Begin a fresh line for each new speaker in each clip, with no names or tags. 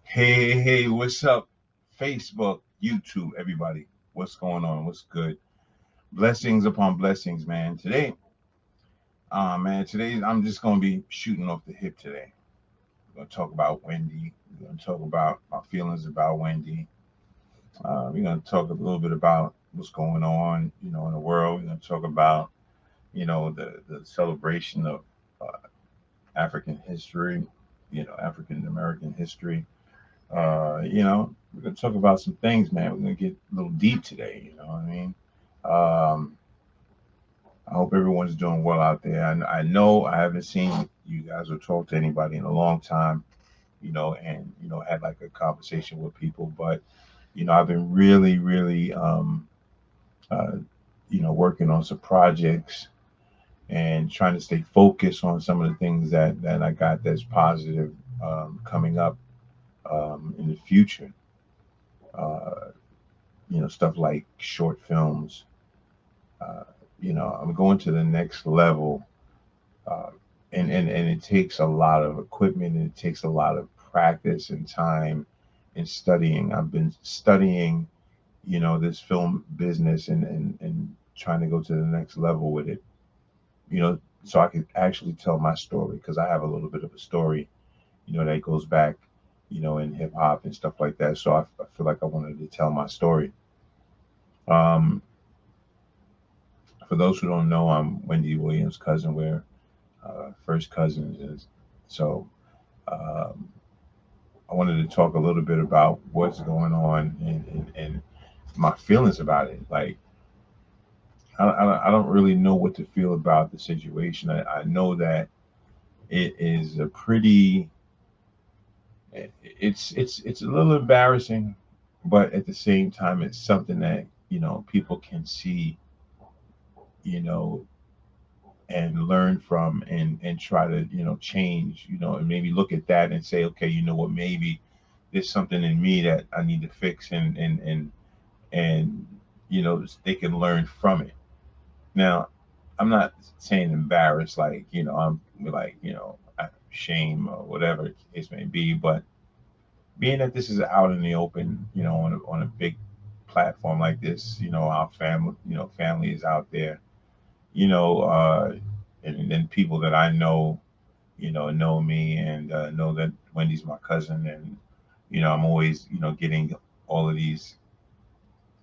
Hey, what's up? Facebook, YouTube, everybody. What's going on? What's good? Blessings upon blessings, man. Today I'm just going to be shooting off the hip today. We're going to talk about Wendy. We're going to talk about my feelings about Wendy. We're going to talk a little bit about what's going on, in the world. We're going to talk about, the celebration of African history, African American history. We're going to talk about some things, man. We're going to get a little deep today, you know what I mean? I hope everyone's doing well out there. I know I haven't seen you guys or talked to anybody in a long time, had like a conversation with people, but, I've been really, working on some projects and trying to stay focused on some of the things that I got that's positive coming up in the future. Stuff like short films. I'm going to the next level, and it takes a lot of equipment, and it takes a lot of practice and time and studying. I've been studying, this film business and trying to go to the next level with it, so I could actually tell my story, because I have a little bit of a story, that goes back, in hip hop and stuff like that. So I feel like I wanted to tell my story. For those who don't know, I'm Wendy Williams' cousin. We're first cousins. So I wanted to talk a little bit about what's going on and my feelings about it. Like, I don't really know what to feel about the situation. I know that it is a pretty, it's a little embarrassing, but at the same time, it's something that, people can see, and learn from and try to, change, and maybe look at that and say, okay, you know what, maybe there's something in me that I need to fix and they can learn from it. Now, I'm not saying embarrassed, like, I'm like, shame or whatever the case may be, but being that this is out in the open, on a big platform like this, our family is out there, and then people that I know, know me and know that Wendy's my cousin, and I'm always, getting all of these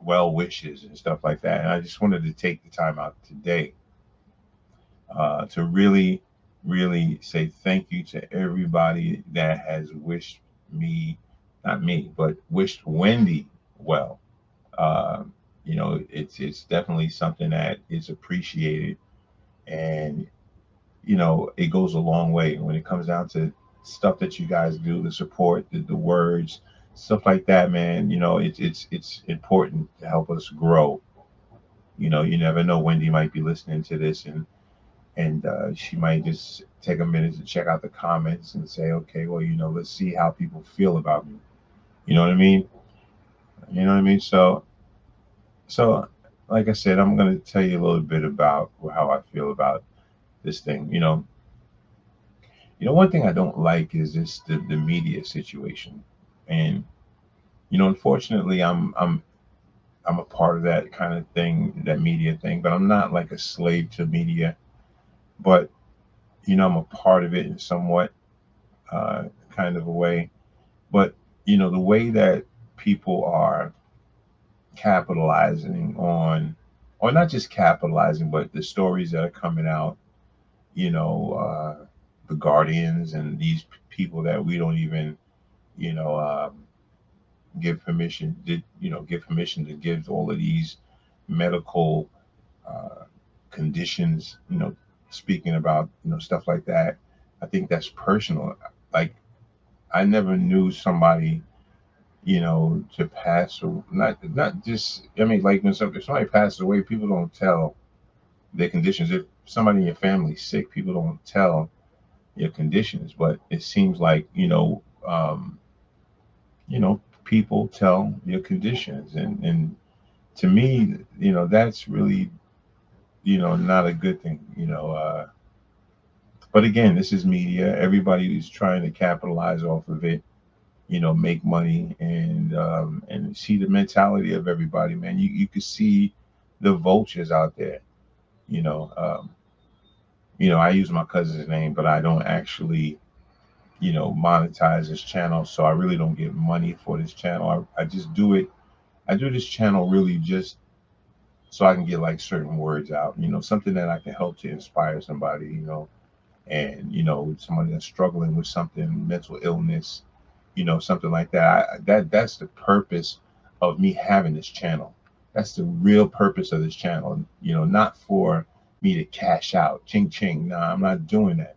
well wishes and stuff like that. And I just wanted to take the time out today to really, really say thank you to everybody that has wished me, not me, but wished Wendy well. It's definitely something that is appreciated, and it goes a long way when it comes down to stuff that you guys do, the support, the words, stuff like that, man. It's important to help us grow. You never know. Wendy might be listening to this, and she might just take a minute to check out the comments and say, okay, well, let's see how people feel about me. You know what I mean? So like I said, I'm going to tell you a little bit about how I feel about this thing. One thing I don't like is this the media situation, and unfortunately, I'm a part of that kind of thing, that media thing, but I'm not like a slave to media. But I'm a part of it in somewhat kind of a way. But the way that people are capitalizing on, or not just capitalizing, but the stories that are coming out, the Guardians and these people that we don't even, give permission, did, give permission to give all of these medical uh, conditions, speaking about, stuff like that. I think that's personal. Like, I never knew somebody, to pass, or not just, I mean, like if somebody passes away, people don't tell their conditions. If somebody in your family's sick, people don't tell your conditions. But it seems like, people tell your conditions, and to me, that's really, not a good thing. But again, this is media. Everybody is trying to capitalize off of it, make money, and see the mentality of everybody, man. You can see the vultures out there. You know, um, I use my cousin's name, but I don't actually, monetize this channel, so I really don't get money for this channel. I just do it. I do this channel really just so I can get like certain words out, something that I can help to inspire somebody, and somebody that's struggling with something, mental illness, something like that. That's the purpose of me having this channel. That's the real purpose of this channel. Not for me to cash out, ching ching. Nah, I'm not doing that.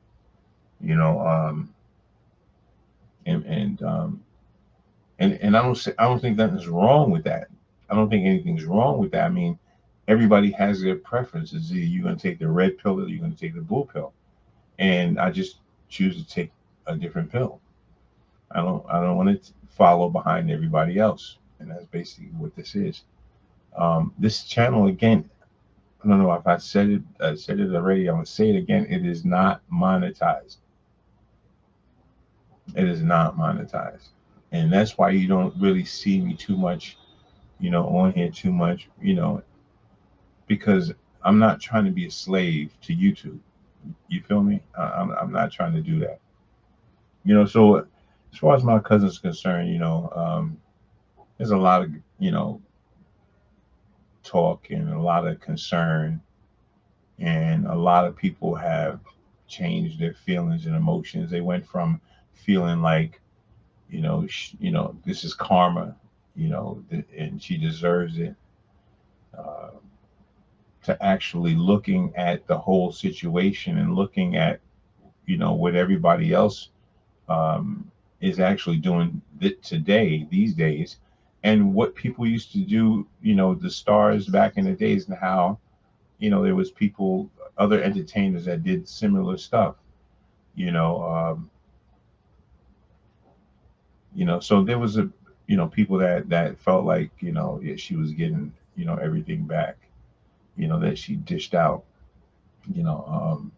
You know, and I don't think nothing's wrong with that. I don't think anything's wrong with that. I mean, everybody has their preferences. Either you're going to take the red pill or you're going to take the blue pill, and I just choose to take a different pill. I don't want to follow behind everybody else, and that's basically what this is. This channel, again, I don't know if I said it already. I'm gonna say it again. It is not monetized. It is not monetized, and that's why you don't really see me too much, on here too much, because I'm not trying to be a slave to YouTube. You feel me? I'm not trying to do that. So as far as my cousin's concerned, there's a lot of, talk and a lot of concern, and a lot of people have changed their feelings and emotions. They went from feeling like, this is karma, and she deserves it, uh, to actually looking at the whole situation and looking at, what everybody else, is actually doing today, these days, and what people used to do, the stars back in the days, and how, there was people, other entertainers that did similar stuff, you know, um, so there was people that felt like, yeah, she was getting, everything back, that she dished out, you know, um,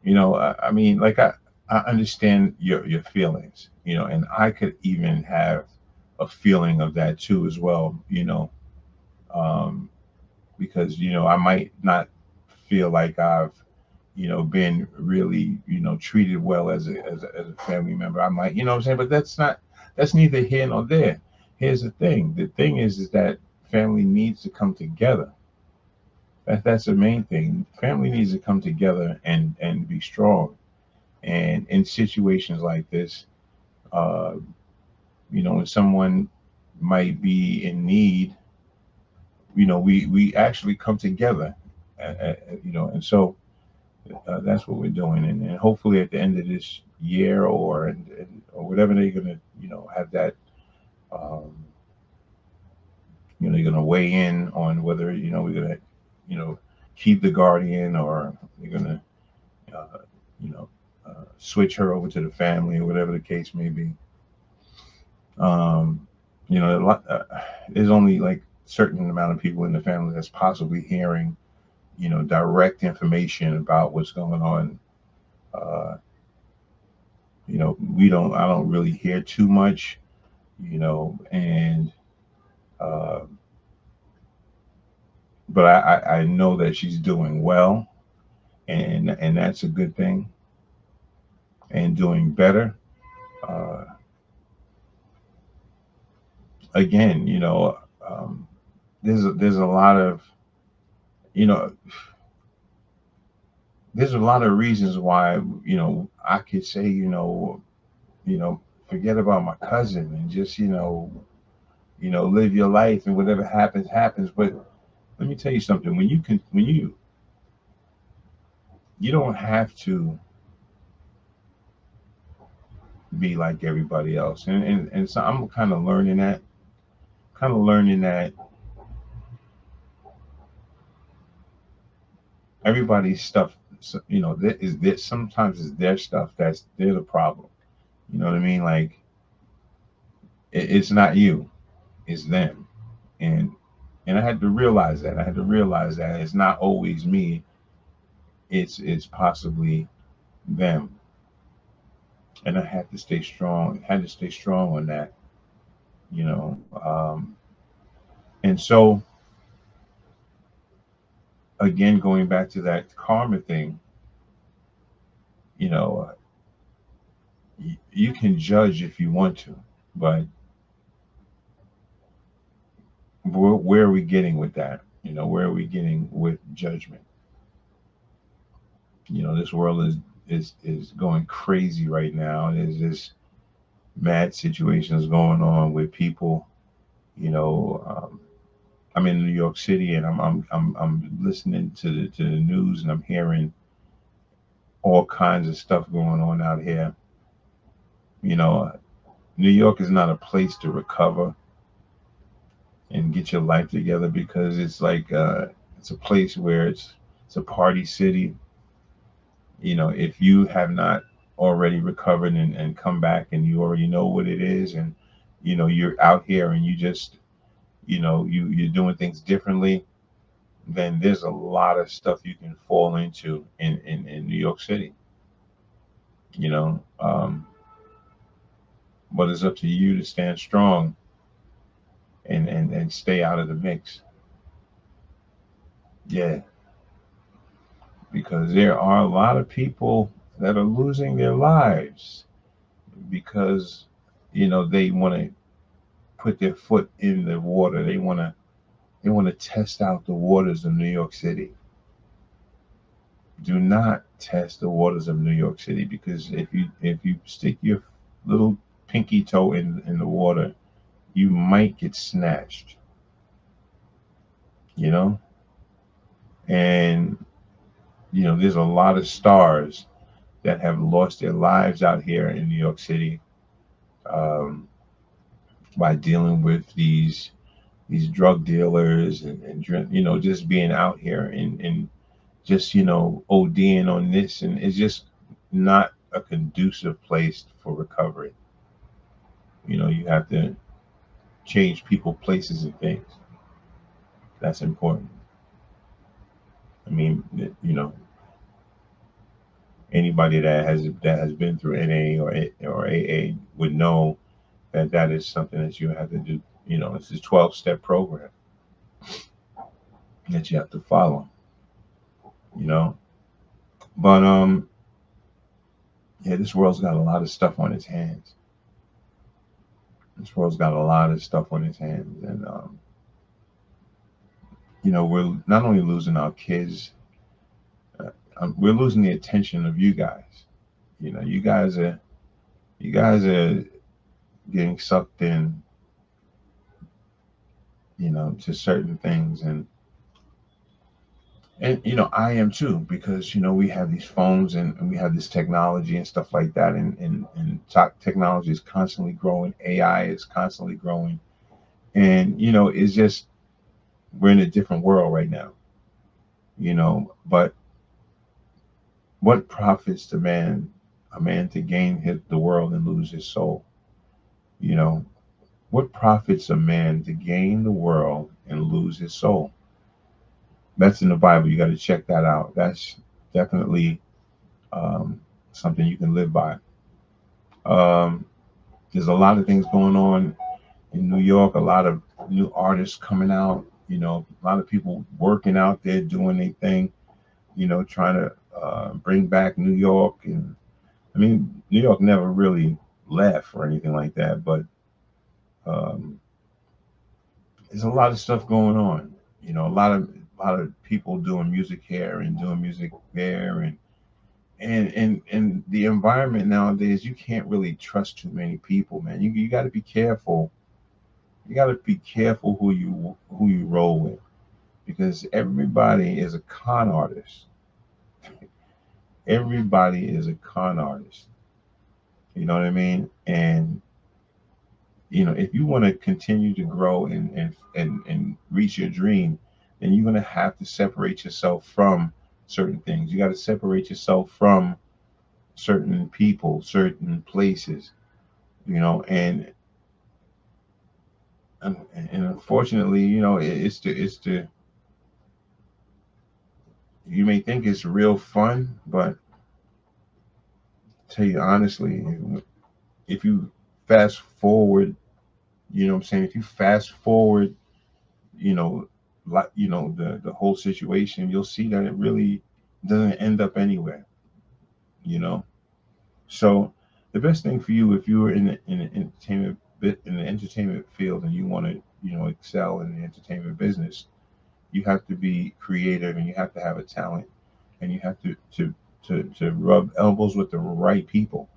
I mean, like I understand your feelings, and I could even have a feeling of that too as well, um, because I might not feel like I've been really treated well as a family member. I might, what I'm saying, but that's neither here nor there. Here's the thing. The thing is that family needs to come together. That's the main thing. Family needs to come together and be strong. And in situations like this, uh, when someone might be in need, we actually come together, and so that's what we're doing, and hopefully at the end of this year, or whatever they're gonna, have that, um, you're gonna weigh in on whether we're gonna, you know, keep the guardian, or we're gonna, uh, switch her over to the family, or whatever the case may be. Um, a lot, there's only like certain amount of people in the family that's possibly hearing, direct information about what's going on. Uh, I don't really hear too much, and uh, but I know that she's doing well, and that's a good thing, and doing better. Uh, Again, there's a lot of, you know there's a lot of reasons why, I could say, forget about my cousin and just, live your life, and whatever happens, happens. But let me tell you something. You don't have to be like everybody else. And so I'm kind of learning that everybody's stuff, that sometimes it's their stuff they're the problem. You know what I mean? Like, it's not you, it's them. And I had to realize that. I had to realize that it's not always me. It's possibly them. And I had to stay strong. Had to stay strong on that. You know. And so, again, going back to that karma thing, you know, you can judge if you want to, but where are we getting with that? Where are we getting with judgment? This world is going crazy right now. There's this mad situations going on with people. I'm in New York City, and I'm listening to the news, and I'm hearing all kinds of stuff going on out here. You know, New York is not a place to recover and get your life together, because it's like it's a place where it's a party city. If you have not already recovered and come back, and you already know what it is, and you're out here, and you just you're doing things differently, then there's a lot of stuff you can fall into in New York City. you know um, but it's up to you to stand strong and stay out of the mix. Yeah, because there are a lot of people that are losing their lives because they want to put their foot in the water. They want to test out the waters of New York City. Do not test the waters of New York City, because if you stick your little pinky toe in the water, you might get snatched. You know, and there's a lot of stars that have lost their lives out here in New York City, um, by dealing with these drug dealers and just being out here and just ODing on this, and it's just not a conducive place for recovery. You have to change people, places, and things. That's important. I mean, anybody that has been through NA or AA would know that that is something that you have to do. It's a 12-step program that you have to follow. You know, but yeah, this world's got a lot of stuff on its hands. This world's got a lot of stuff on its hands, and we're not only losing our kids, we're losing the attention of you guys. You guys are getting sucked in, to certain things, and I am too, because we have these phones, and we have this technology and stuff like that, and technology is constantly growing. AI is constantly growing, and it's just, we're in a different world right now. But what profits a man to gain the world and lose his soul? you know what profits a man to gain the world and lose his soul? That's in the Bible. You got to check that out. That's definitely something you can live by. Um, there's a lot of things going on in New York. A lot of new artists coming out. A lot of people working out there doing their thing. Trying to bring back New York. And I mean, New York never really left or anything like that, but um, there's a lot of stuff going on. A lot of people doing music here and doing music there, and and the environment nowadays, you can't really trust too many people, man. You got to be careful. You got to be careful who you roll with, because everybody is a con artist. Everybody is a con artist. You know what I mean? And if you want to continue to grow and reach your dream, then you're going to have to separate yourself from certain things. You got to separate yourself from certain people, certain places, and unfortunately, it's the you may think it's real fun, but tell you honestly, if you fast forward, what I'm saying, if you fast forward, you know, like the whole situation, you'll see that it really doesn't end up anywhere, you know. So the best thing for you, if you're in the entertainment field and you want to excel in the entertainment business, you have to be creative and you have to have a talent and you have to rub elbows with the right people,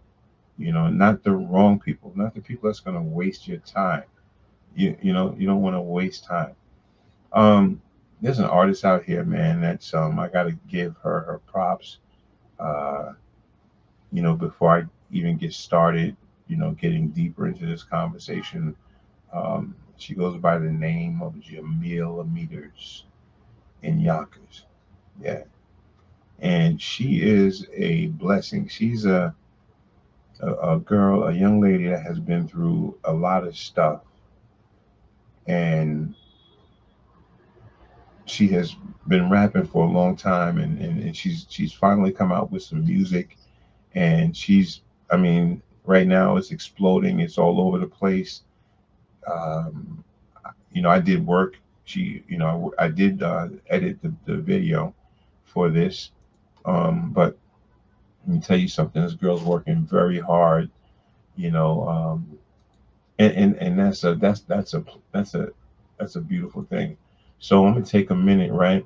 not the wrong people, not the people that's going to waste your time. You don't want to waste time. um there's an artist out here, man, that's I gotta give her props. uh Before I even get started, getting deeper into this conversation. She goes by the name of Jamilameters in Yonkers. Yeah. And she is a blessing. She's a girl, a young lady that has been through a lot of stuff. And she has been rapping for a long time, and she's finally come out with some music. And I mean, right now it's exploding. It's all over the place. Um, I did work. I did edit the video for this. But let me tell you something. This girl's working very hard. You know, and that's a beautiful thing. So I'm gonna take a minute, right?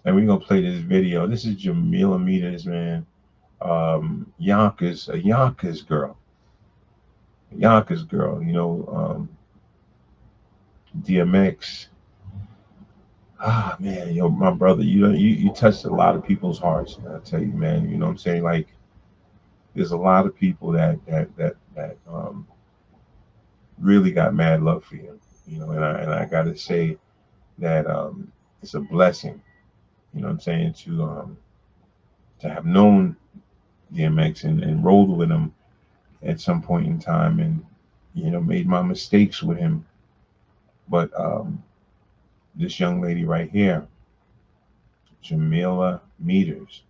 And we're gonna play this video. This is Jamila Meters, man. Yonkers, a Yonkers girl. DMX. Ah, man, my brother, you touched a lot of people's hearts. I tell you, man. You know what I'm saying? Like, there's a lot of people that really got mad love for you. And I gotta say that it's a blessing. You know what I'm saying, to have known DMX and rolled with him at some point in time, and made my mistakes with him. But this young lady right here, Jamila Meters,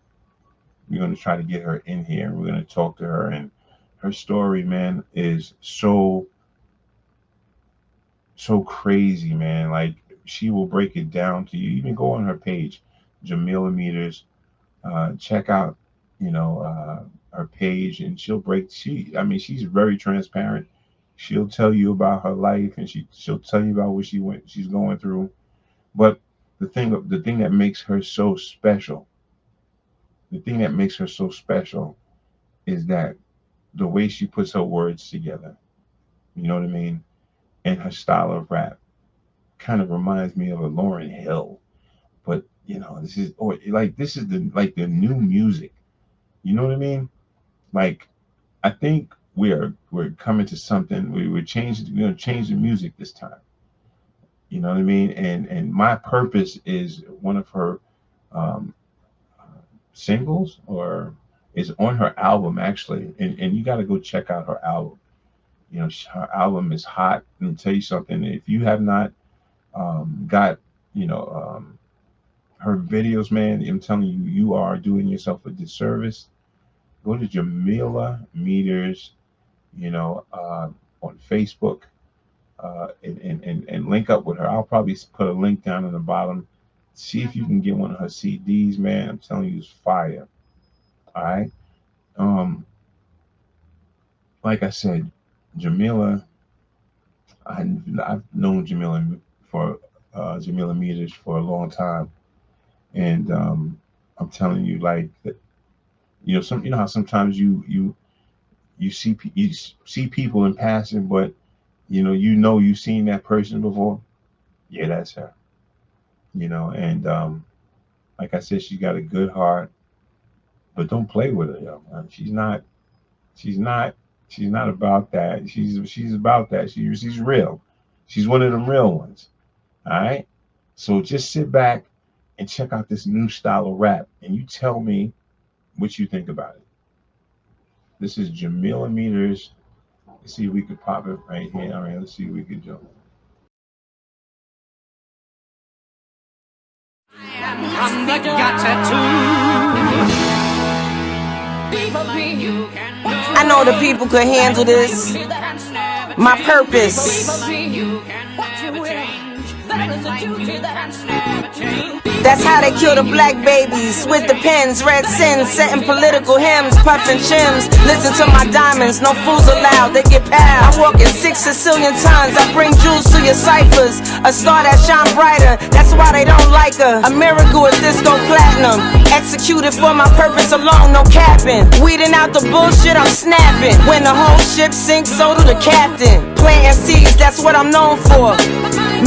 we're going to try to get her in here, and we're going to talk to her. And her story, man, is so crazy, man. Like, she will break it down to you. You can go on her page, Jamilameters. Check out, her page, and I mean, she's very transparent. She'll tell you about her life, and she'll tell you about what she's going through. But the thing that makes her so special, the thing that makes her so special is that the way she puts her words together. You know what I mean? And her style of rap kind of reminds me of a Lauryn Hill. But this is the new music. You know what I mean? Like, I think we're coming to something. We're changing. We're gonna change the music this time. You know what I mean? And My Purpose is one of her um, singles, or is on her album, actually. And you got to go check out her album. Her album is hot. Let me tell you something. If you have not got you know her videos, man, I'm telling you, you are doing yourself a disservice. Go to Jamila Meters, on Facebook, and link up with her. I'll probably put a link down in the bottom. See if you can get one of her CDs, man. I'm telling you, it's fire. All right. Um, like I said, Jamila, I've known Jamila Meters for a long time, and I'm telling you, like, You know, you know how sometimes you see people in passing, but you've seen that person before. Yeah, that's her. You know, and like I said, she's got a good heart, but don't play with her, yo. Man. She's not she's not about that. She's about that. She's real. She's one of them real ones. All right. So just sit back and check out this new style of rap, and you tell me what you think about it. This is Jamilameter's. Let's see if we could pop it right here. All right, let's see if we could jump.
From the gutter to
I know the people could handle this. My purpose. That's how they kill the black babies, with the pens, red sins, setting political hymns, puffing chims. Listen to my diamonds, no fools allowed, they get pal. I walk in 6 Sicilian tons, I bring jewels to your ciphers. A star that shine brighter, that's why they don't like her. A miracle is disco platinum, executed for my purpose alone, no capping. Weeding out the bullshit, I'm snapping. When the whole ship sinks, so do the captain. Planting seeds, that's what I'm known for.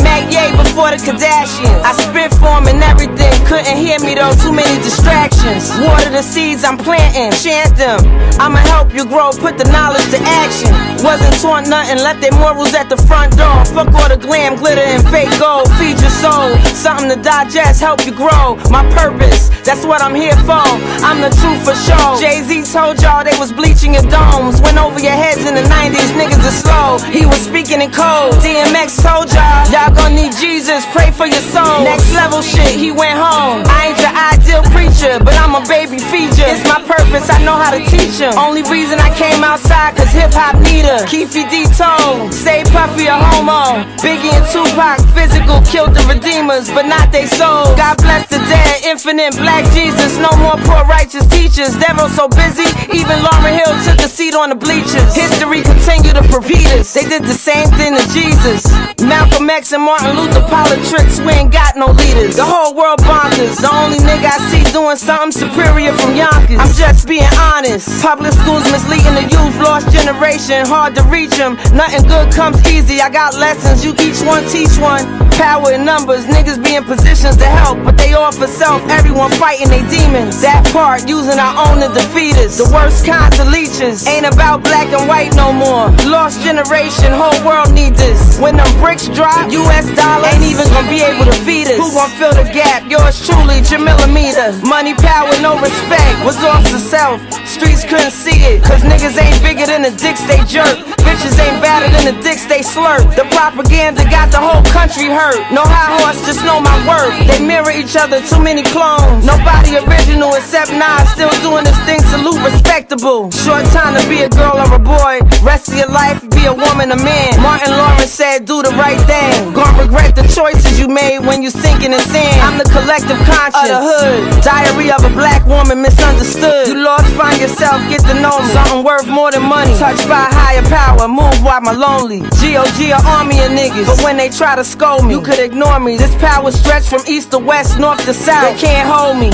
Mac Ye before the Kardashians. I spit for 'em and everything. Couldn't hear me though, too many distractions. Water the seeds I'm planting, chant them. I'ma help you grow, put the knowledge to action. Wasn't taught nothing, left their morals at the front door. Fuck all the glam, glitter, and fake gold. Feed your soul, something to digest, help you grow. My purpose, that's what I'm here for. I'm the truth for sure. Jay-Z told y'all they was bleaching your domes. Went over your heads in the 90s, niggas are slow. He was speaking in code. DMX told y'all gonna need Jesus, pray for your soul. Next level shit, he went home. I ain't your ideal preacher, but I'm a baby feature. It's my purpose, I know how to teach him. Only reason I came outside, cause hip-hop need her. Keefy D told, stay puffy a homo. Biggie and Tupac, physical, killed the redeemers, but not they soul. God bless the dead, infinite black Jesus. No more poor righteous teachers. Devil so busy, even Lauryn Hill took a seat on the bleachers. History continue to repeat us. They did the same thing to Jesus. Malcolm X and Martin Luther politics, we ain't got no leaders. The whole world bonkers. The only nigga I see doing something superior from Yonkers. I'm just being honest. Public schools misleading the youth, lost generation, hard to reach them. Nothing good comes easy. I got lessons, you each one teach one. Power in numbers, niggas be in positions to help, but they all for self. Everyone fighting they demons. That part using our own to defeat us. The worst kinds of leeches. Ain't about black and white no more. Lost generation, whole world need this. When them bricks drop, US dollar ain't even gonna be able to feed us. Who gon' fill the gap? Yours truly, Jamilameter. Money, power, no respect. Was off the self. Streets couldn't see it, cause niggas ain't bigger than the dicks they jerk. Bitches ain't badder than the dicks they slurp. The propaganda got the whole country hurt. No high horse, just know my worth. They mirror each other, too many clones. Nobody original except Nas, still doing this thing, salute respectable. Short time to be a girl or a boy. Rest of your life, be a woman, a man. Martin Lawrence said, do the right thing. Gonna regret the choices you made when you sinking in sand. I'm the collective conscience of the hood. Diary of a black woman misunderstood. You lost, find yourself, get to know me. Something worth more than money. Touched by higher power, move while I'm lonely. G.O.G. an army of niggas, but when they try to scold me, you could ignore me. This power stretched from east to west, north to south. They can't hold me.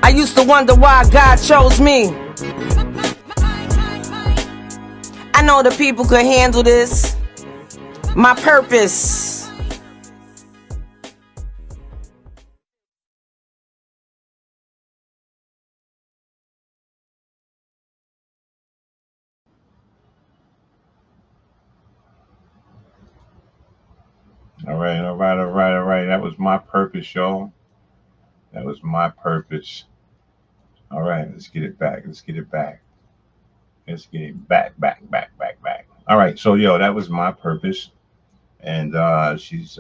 I used to wonder why God chose me. I know the people could handle this. My purpose.
All right, all right, all right, all right. That was my purpose, y'all. That was my purpose. All right, let's get it back. Let's get it back. Let's get it back, back, back, back, back. All right, so yo, that was my purpose, and she's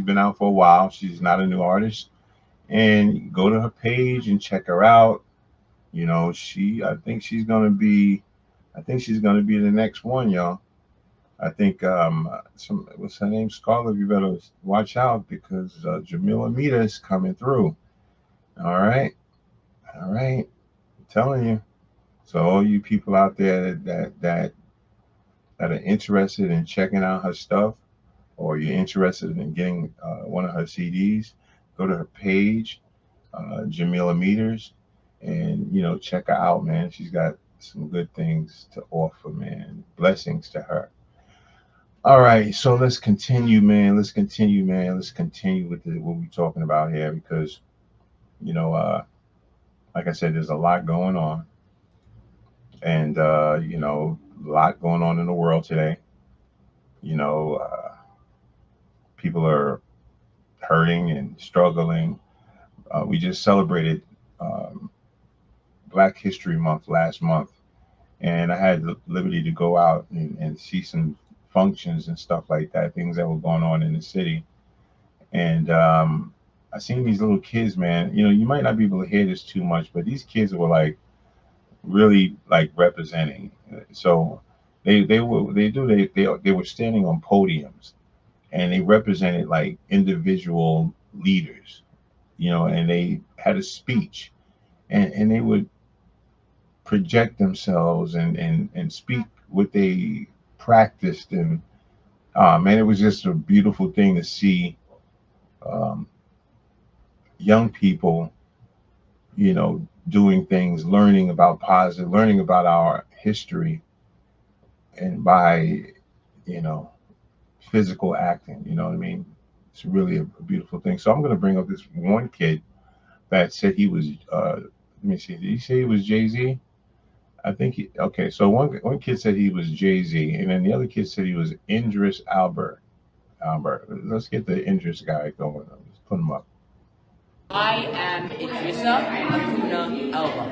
been out for a while. She's not a new artist, and go to her page and check her out. You know, I think she's gonna be the next one, y'all. I think what's her name, Scarlett. You better watch out because Jamilameter is coming through. All right, all right. I'm telling you. So all you people out there that are interested in checking out her stuff, or you're interested in getting one of her CDs, go to her page, Jamilameters, and check her out, man. She's got some good things to offer, man. Blessings to her. All right, so let's continue, man. Let's continue, man. Let's continue with what we're talking about here, because like I said, there's a lot going on, and a lot going on in the world today. You know, people are hurting and struggling. We just celebrated um, Black History Month last month, and I had the liberty to go out and see some functions and stuff like that, things that were going on in the city. And I seen these little kids, man. You might not be able to hear this too much, but these kids were like really like representing. So they were standing on podiums, and they represented like individual leaders, and they had a speech, and they would project themselves and speak what they practiced. And man, it was just a beautiful thing to see um, young people, doing things, learning about positive, learning about our history, and by, you know, physical acting. You know what I mean? It's really a beautiful thing. So I'm going to bring up this one kid that said he was. Let me see. Did he say he was Jay-Z? I think he. Okay. So one kid said he was Jay-Z, and then the other kid said he was Idris Albert. Let's get the Idris guy going. Let's put him up.
I am Idrissa Akuna Elba.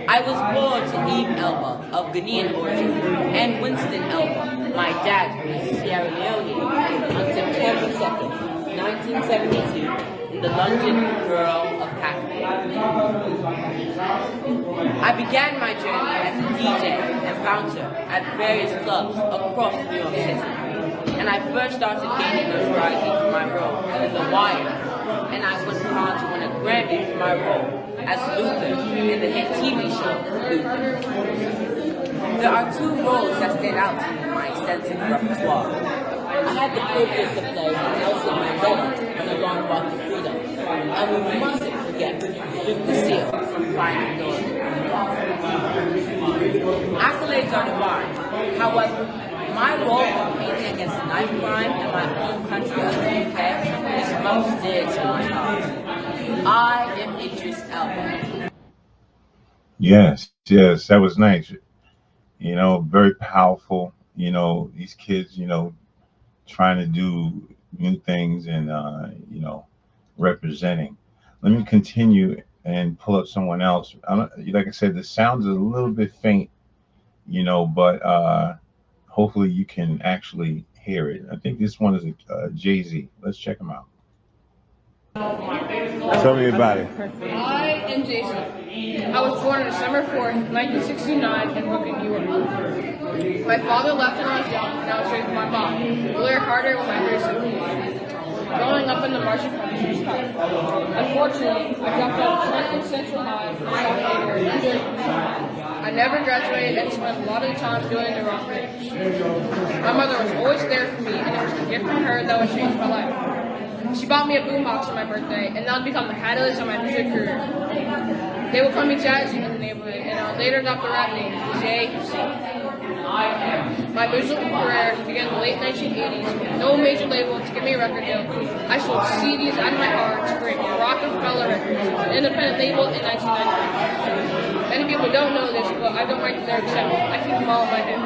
I was born to Eve Elba of Ghanaian origin and Winston Elba, my dad from Sierra Leone, on September 2nd, 1972, in the London borough of Hackney. I began my journey as a DJ and bouncer at various clubs across New York City, and I first started gaining notoriety for my role in The Wire, and I went on to win a Grammy for my role as Luther in the hit TV show Luther. There are two roles that stand out to me in my extensive repertoire. I had the privilege to play Nelson Mandela on A Long Walk to Freedom, and we mustn't forget Luke Lucille from Finding Dory. Accolades are divine. However, my role campaigning against knife crime in my home country of the UK is most dear to my heart. I am Idris Elba.
Yes, that was nice. Very powerful. These kids, trying to do new things and representing. Let me continue and pull up someone else. Like I said, the sound is a little bit faint, but hopefully you can actually hear it. I think this one is a Jay-Z. Let's check him out. Tell me about it.
I am Jason. I was born on December 4th, 1969 in Brooklyn, New York. My father left when I was young, and I was raised with my mom, Blair Carter, with my three siblings. Growing up in the Martian country was tough. Unfortunately, I dropped out of Trenton Central High for sophomore year injured. I never graduated and spent a lot of time doing the wrong things. My mother was always there for me, and it was a gift from her that would change my life. She bought me a boombox on my birthday, and that would become the catalyst of my music career. They would call me Jazzy in the neighborhood, and I later got the rap name Jay-Z. My musical career began in the late 1980s with no major label to give me a record deal. I sold CDs out of my heart to create Rockefeller Records, an independent label in 1990. Many people don't know this, but I don't write the lyrics out. I keep them all in my head.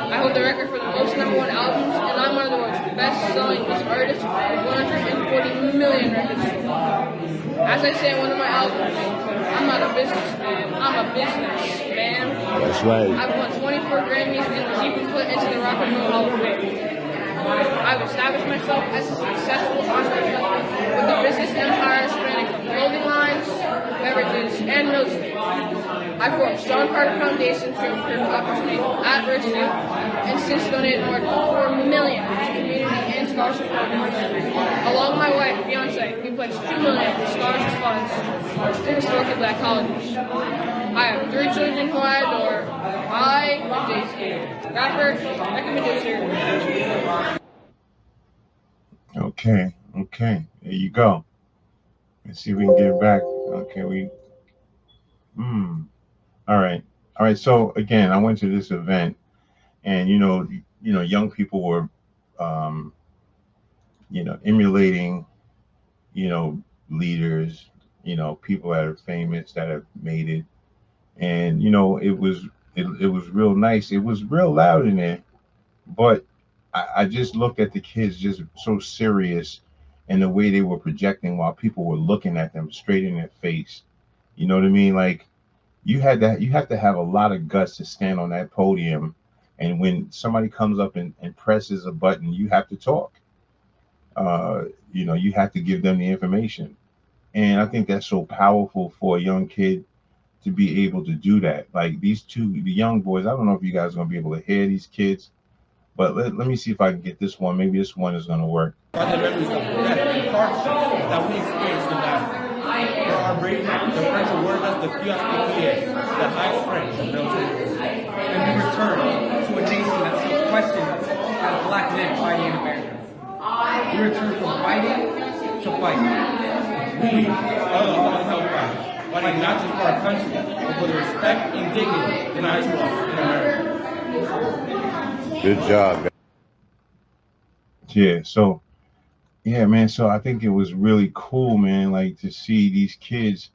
I hold the record for the most #1 albums, and I'm one of the world's best-selling music artists with 140 million records. As I say in one of my albums, I'm not a businessman, I'm a businessman.
That's right.
I've won 24 Grammys and was even put into the Rock and Roll Hall of Fame. I've established myself as a successful entrepreneur with a business empire spanning from clothing lines, beverages, and real estate. I formed Stone Carter Foundation to improve opportunity for at-risk youth, and since donated more than $4 million to community and scholarship programs. Along with my wife, Beyonce, we pledged $2 million for scholarship funds to historically Black colleges. I have 3 children who I adore. I am Jay-Z, rapper, record producer.
Okay, there you go. Let's see if we can get it back. Okay, All right. All right. So again, I went to this event, and young people were, um, emulating, you know, leaders, people that are famous that have made it, and it was real nice. It was real loud in there, but I just looked at the kids just so serious, and the way they were projecting while people were looking at them straight in their face. You know what I mean? Like you have to have a lot of guts to stand on that podium, and when somebody comes up and presses a button, you have to talk. You have to give them the information, and I think that's so powerful for a young kid to be able to do that. Like the young boys. I don't know if you guys are gonna be able to hear these kids, but let me see if I can get this one. Maybe this one is gonna work.
Are the memories that hardships that we experienced in that. For our bravery, the French awarded us the QSPPA, the highest rank of military.
And we return to a nation that still questions as black men fighting in America. We return from fighting to fighting.
We are the upheld fighters, fighting not just for our country, but for the respect and dignity in our in America.
Good job. Yeah. So yeah, man. So I think it was really cool, man. Like to see these kids,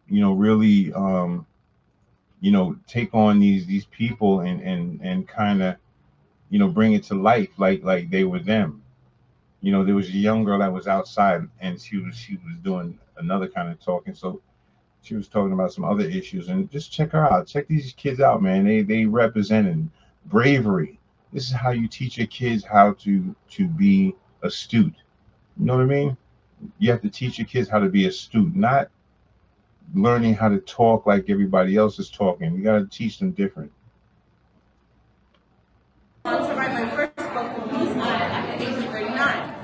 really, take on these people and kind of, bring it to life like they were them. There was a young girl that was outside, and she was doing another kind of talking. So she was talking about some other issues, and just check her out. Check these kids out, man. They represented bravery. This is how you teach your kids how to be astute. You know what I mean? You have to teach your kids how to be astute, not learning how to talk like everybody else is talking. You got to teach them different.
To write my first book, at the age of 39,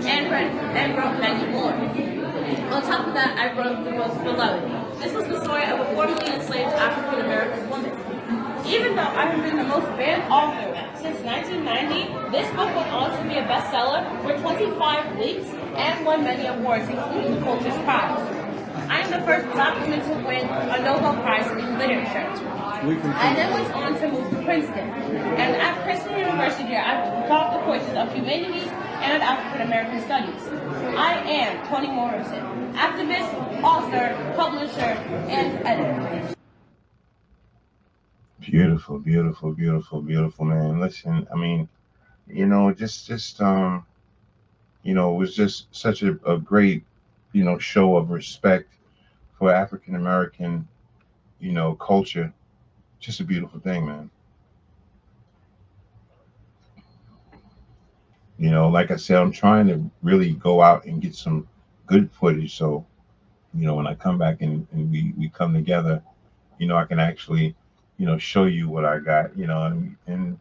and wrote many more. On top of that, I wrote the most beloved. This was the story of a formerly enslaved African American woman. Even though I have been the most banned author since 1990, this book went on to be a bestseller for 25 weeks and won many awards, including the Pulitzer Prize. I am the first Black woman to win a Nobel Prize in Literature. I then went on to move to Princeton. And at Princeton University, I taught the courses of humanities and African American studies. I am Toni Morrison, activist, author, publisher, and editor.
Beautiful, beautiful, beautiful, beautiful, man. Listen, I mean, it was just such a great, show of respect for African American, culture. Just a beautiful thing, man. Like I said, I'm trying to really go out and get some good footage. So, when I come back and we come together, I can actually, show you what I got, and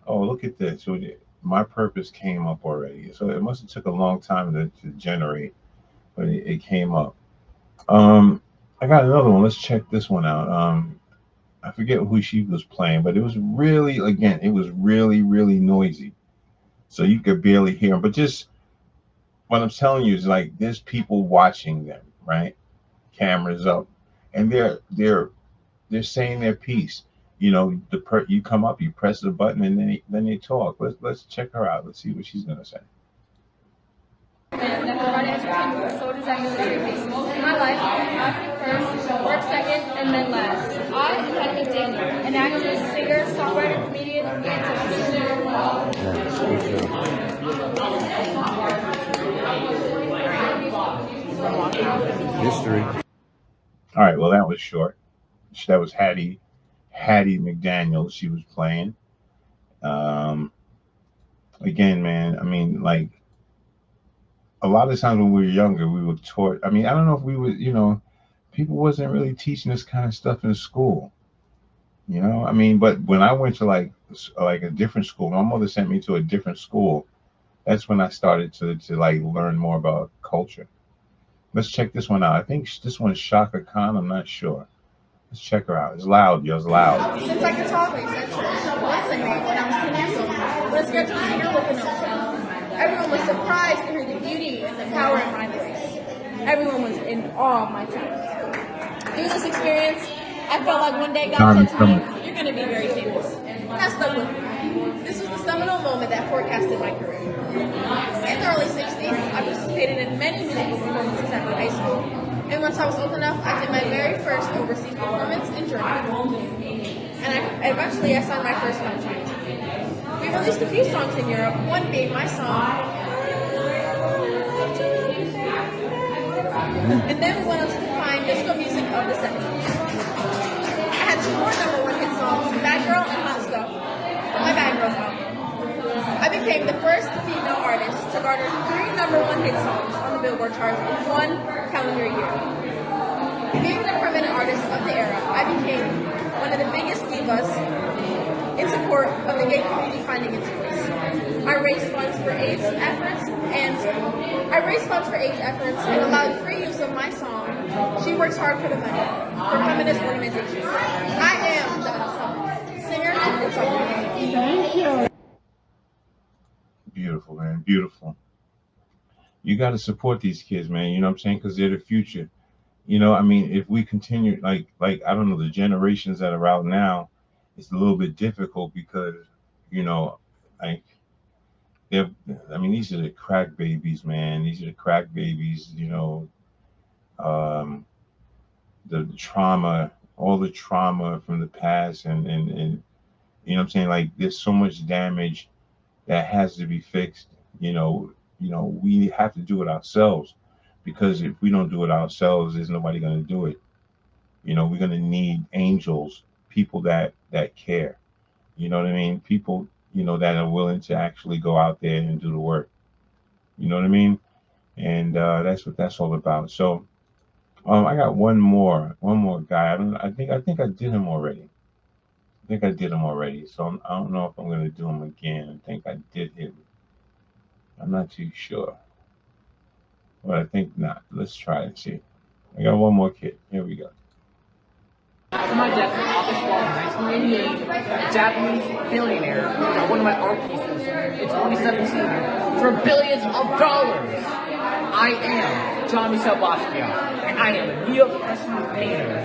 oh, look at this. So my purpose came up already. So it must have took a long time to generate, but it came up. I got another one. Let's check this one out. I forget who she was playing, but it was really, really noisy. So you could barely hear them. But just what I'm telling you is like there's people watching them, right? Cameras up, and they're saying their piece. You come up, you press the button, and then they talk. Let's check her out. Let's see what she's gonna say.
And that provided entertainment for soldiers and military bases. In my life, I put first, work second, and then last. I am Wendy Williams, an actress, singer, songwriter, comedian, and
History. All right. Well, that was short. That was Hattie McDaniel. She was playing. Again, man. I mean, like. A lot of times when we were younger, we were taught. I mean, I don't know if we were, people wasn't really teaching this kind of stuff in school. I mean, but when I went to like a different school, my mother sent me to a different school. That's when I started to like learn more about culture. Let's check this one out. I think this one's Shaka Khan. I'm not sure. Let's check her out. It's loud, yo. It's loud.
since I could talk, etc. Once I made when I was 10 years old, when a scheduled singer with an ocean. Everyone was surprised to hear the beauty and the power in my voice. Everyone was in awe of my talent.
through this experience, I felt like one day God
John,
said to me, "You're going to be very famous." And that stuck with me. This was the seminal moment that forecasted my career. In the early 60s, I participated in many musical performances after high school. And once I was old enough, I did my very first overseas performance in Germany. And eventually I signed my first contract. We released a few songs in Europe, one being my song. And then we went on to define disco music of the 70s. I had 2 more #1 hit songs, Bad Girl and Hot Stuff, from my Bad Girls album. I became the first female artist to garner 3 #1 hit songs on the Billboard charts in 1 calendar year. Being the permanent artist of the era, I became one of the biggest divas in support of the gay community finding its voice. I raised funds for AIDS efforts and allowed free use of my song, She Works Hard for the Money, for feminist organizations. I am Donna Summers, singer and songwriter.
Thank you.
Beautiful, man. Beautiful. You got to support these kids, man. You know what I'm saying? Because they're the future. You know, I mean, if we continue, like I don't know, the generations that are out now, it's a little bit difficult because, you know, like, these are the crack babies, man. These are the crack babies, you know, the trauma, all the trauma from the past. And you know what I'm saying? Like, there's so much damage that has to be fixed. You know, we have to do it ourselves, because if we don't do it ourselves, there's nobody going to do it. You know, we're going to need angels, people that care. You know what I mean? People, you know, that are willing to actually go out there and do the work. You know what I mean? And that's what that's all about. So I got one more guy. I think I did him already. So I don't know if I'm going to do him again. I think I did him. I'm not too sure, but I think not. Let's try and see. I got one more kid. Here we go.
After my death in August 12, 1988, a Japanese billionaire got one of my art pieces in 2017 for billions of dollars. I am John Michel Basquiat, and I am a neo-expressionist painter.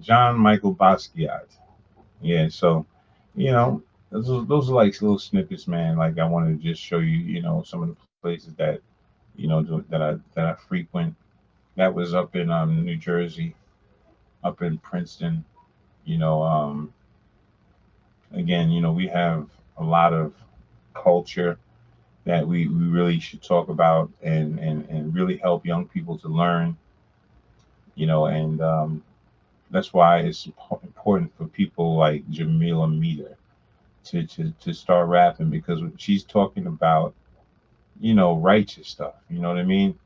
John Michael Basquiat. Yeah, so, you know, those are like little snippets, man. Like, I wanted to just show you, you know, some of the places that, you know, that I frequent. That was up in New Jersey, up in Princeton. You know, again, you know, we have a lot of culture that we really should talk about and really help young people to learn. You know, and that's why it's important for people like Jamilameter to start rapping, because she's talking about, you know, righteous stuff. You know what I mean?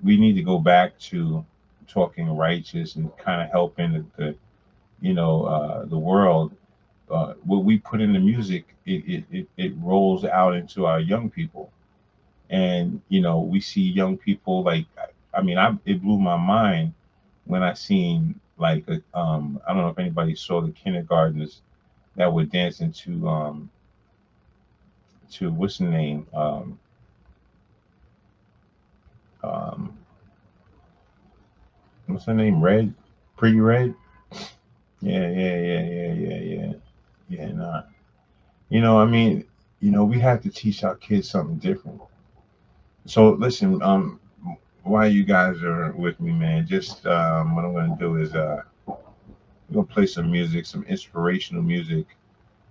We need to go back to talking righteous and kind of helping the you know, the world. What we put in the music, it rolls out into our young people, and you know, we see young people like, it blew my mind when I seen like I don't know if anybody saw the kindergartners that were dancing to what's the name, what's her name, Red, Pretty Red. Yeah. Nah. You know, you know, we have to teach our kids something different. So listen, while you guys are with me, man, just what I'm gonna do is we're gonna play some music, some inspirational music.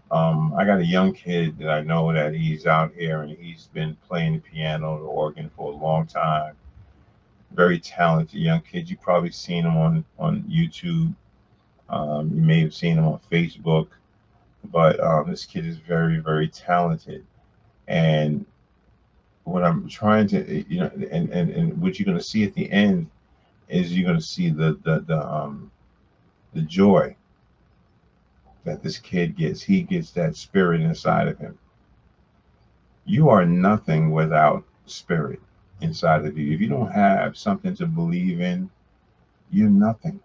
I got a young kid that I know that he's out here and he's been playing the piano, the organ for a long time. Very talented young kid. You probably seen him on YouTube. You may have seen him on Facebook, but this kid is very, very talented. And what I'm trying to, you know, and what you're going to see at the end is you're going to see the joy that this kid gets. He gets that spirit inside of him. You are nothing without spirit inside of you. If you don't have something to believe in, you're nothing.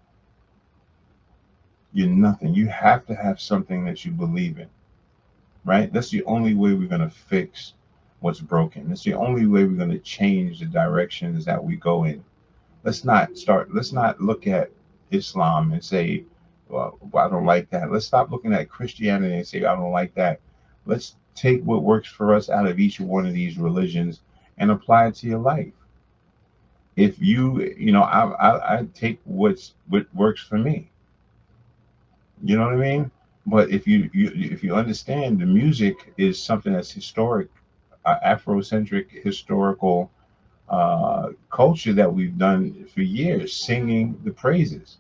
You're nothing. You have to have something that you believe in. right? That's the only way we're going to fix what's broken. That's the only way we're going to change the directions that we go in. Let's not look at Islam and say, well, I don't like that. Let's stop looking at Christianity and say, I don't like that. Let's take what works for us out of each one of these religions and apply it to your life. If I take what works for me. You know what I mean? But if you understand, the music is something that's historic, Afrocentric historical culture that we've done for years, singing the praises,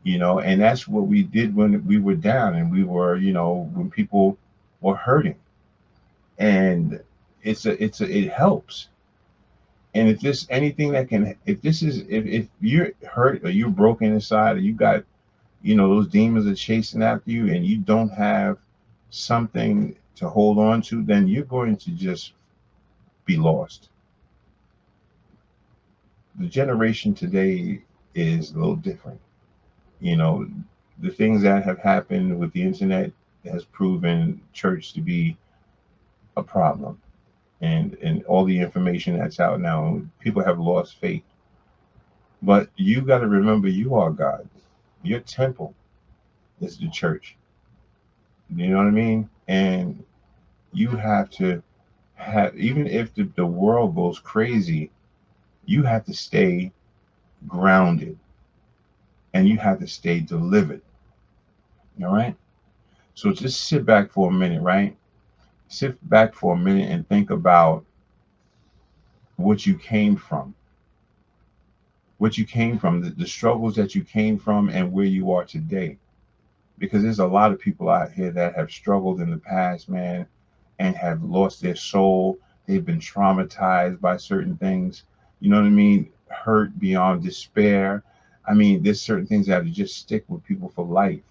and that's what we did when we were down and we were, when people were hurting, and it helps. And if there's anything that can, if you're hurt or you're broken inside or you got, those demons are chasing after you and you don't have something to hold on to, then you're going to just be lost. The generation today is a little different. The things that have happened with the internet has proven church to be a problem. And all the information that's out now, people have lost faith. But you got to remember, you are God. Your temple is the church. You know what I mean? And you have to have, even if the world goes crazy, you have to stay grounded and you have to stay delivered. All right? So just sit back for a minute, right? Sit back for a minute and think about what you came from. What you came from, the struggles that you came from, and where you are today. Because there's a lot of people out here that have struggled in the past, man, and have lost their soul. They've been traumatized by certain things. You know what I mean? Hurt beyond despair. I mean, there's certain things that just stick with people for life.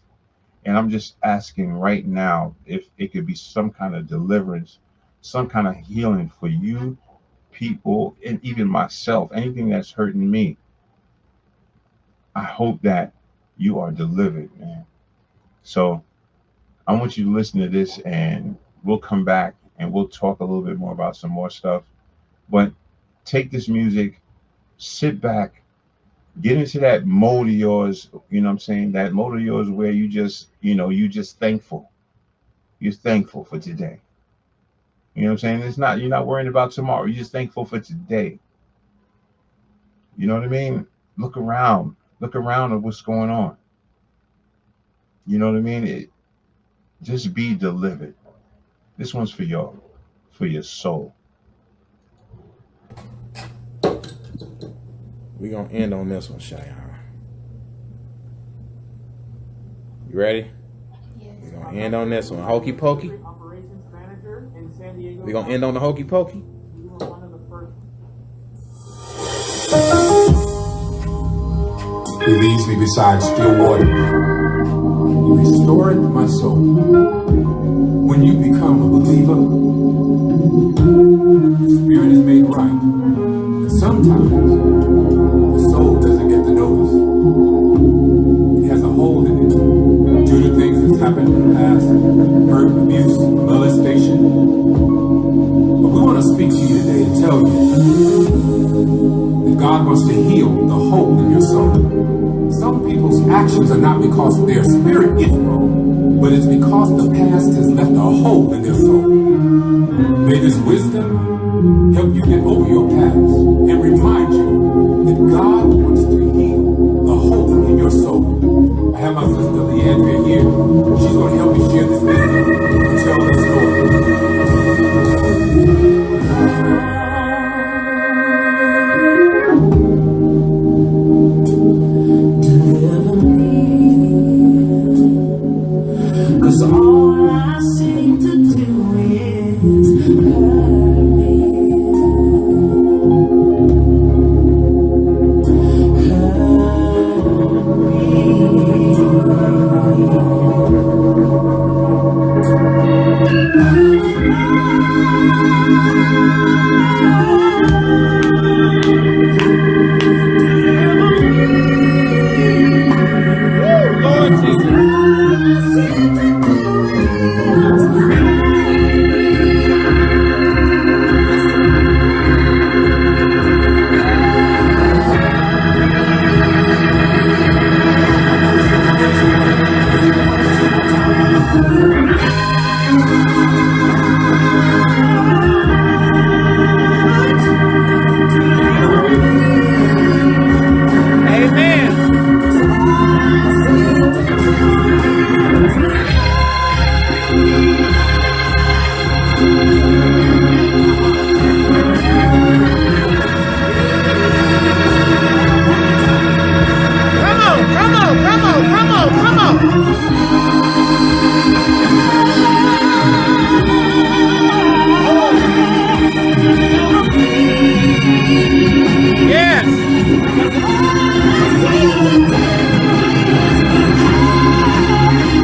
And I'm just asking right now if it could be some kind of deliverance, some kind of healing for you people, and even myself, anything that's hurting me. I hope that you are delivered, man. So I want you to listen to this and we'll come back and we'll talk a little bit more about some more stuff. But take this music, sit back, get into that mode of yours, you know what I'm saying? That mode of yours where you just, you just thankful. You're thankful for today. You know what I'm saying? You're not worrying about tomorrow. You're just thankful for today. You know what I mean? Look around at what's going on. You know what I mean? Just be delivered. This one's for y'all, for your soul.
We're going to end on this one, Cheyenne. You ready? Yes. We're going to end on this one. Hokey Pokey. We're going to end on the Hokey Pokey.
He leads me beside still water. He restored my soul. When you become a believer, the spirit is made right. And sometimes the soul doesn't get the notice. It has a hole in it due to things that's happened in the past, hurt, abuse, molestation. But we want to speak to you today and tell you that God wants to heal the hole in your soul. Some people's actions are not because their spirit is wrong, but it's because the past has left a hole in their soul. May this wisdom help you get over your past and remind you that God wants to heal the hole in your soul. I have my sister Leandria here. She's going to help me share this wisdom and tell the story.
All I seem to do is hurt me. Lord Jesus.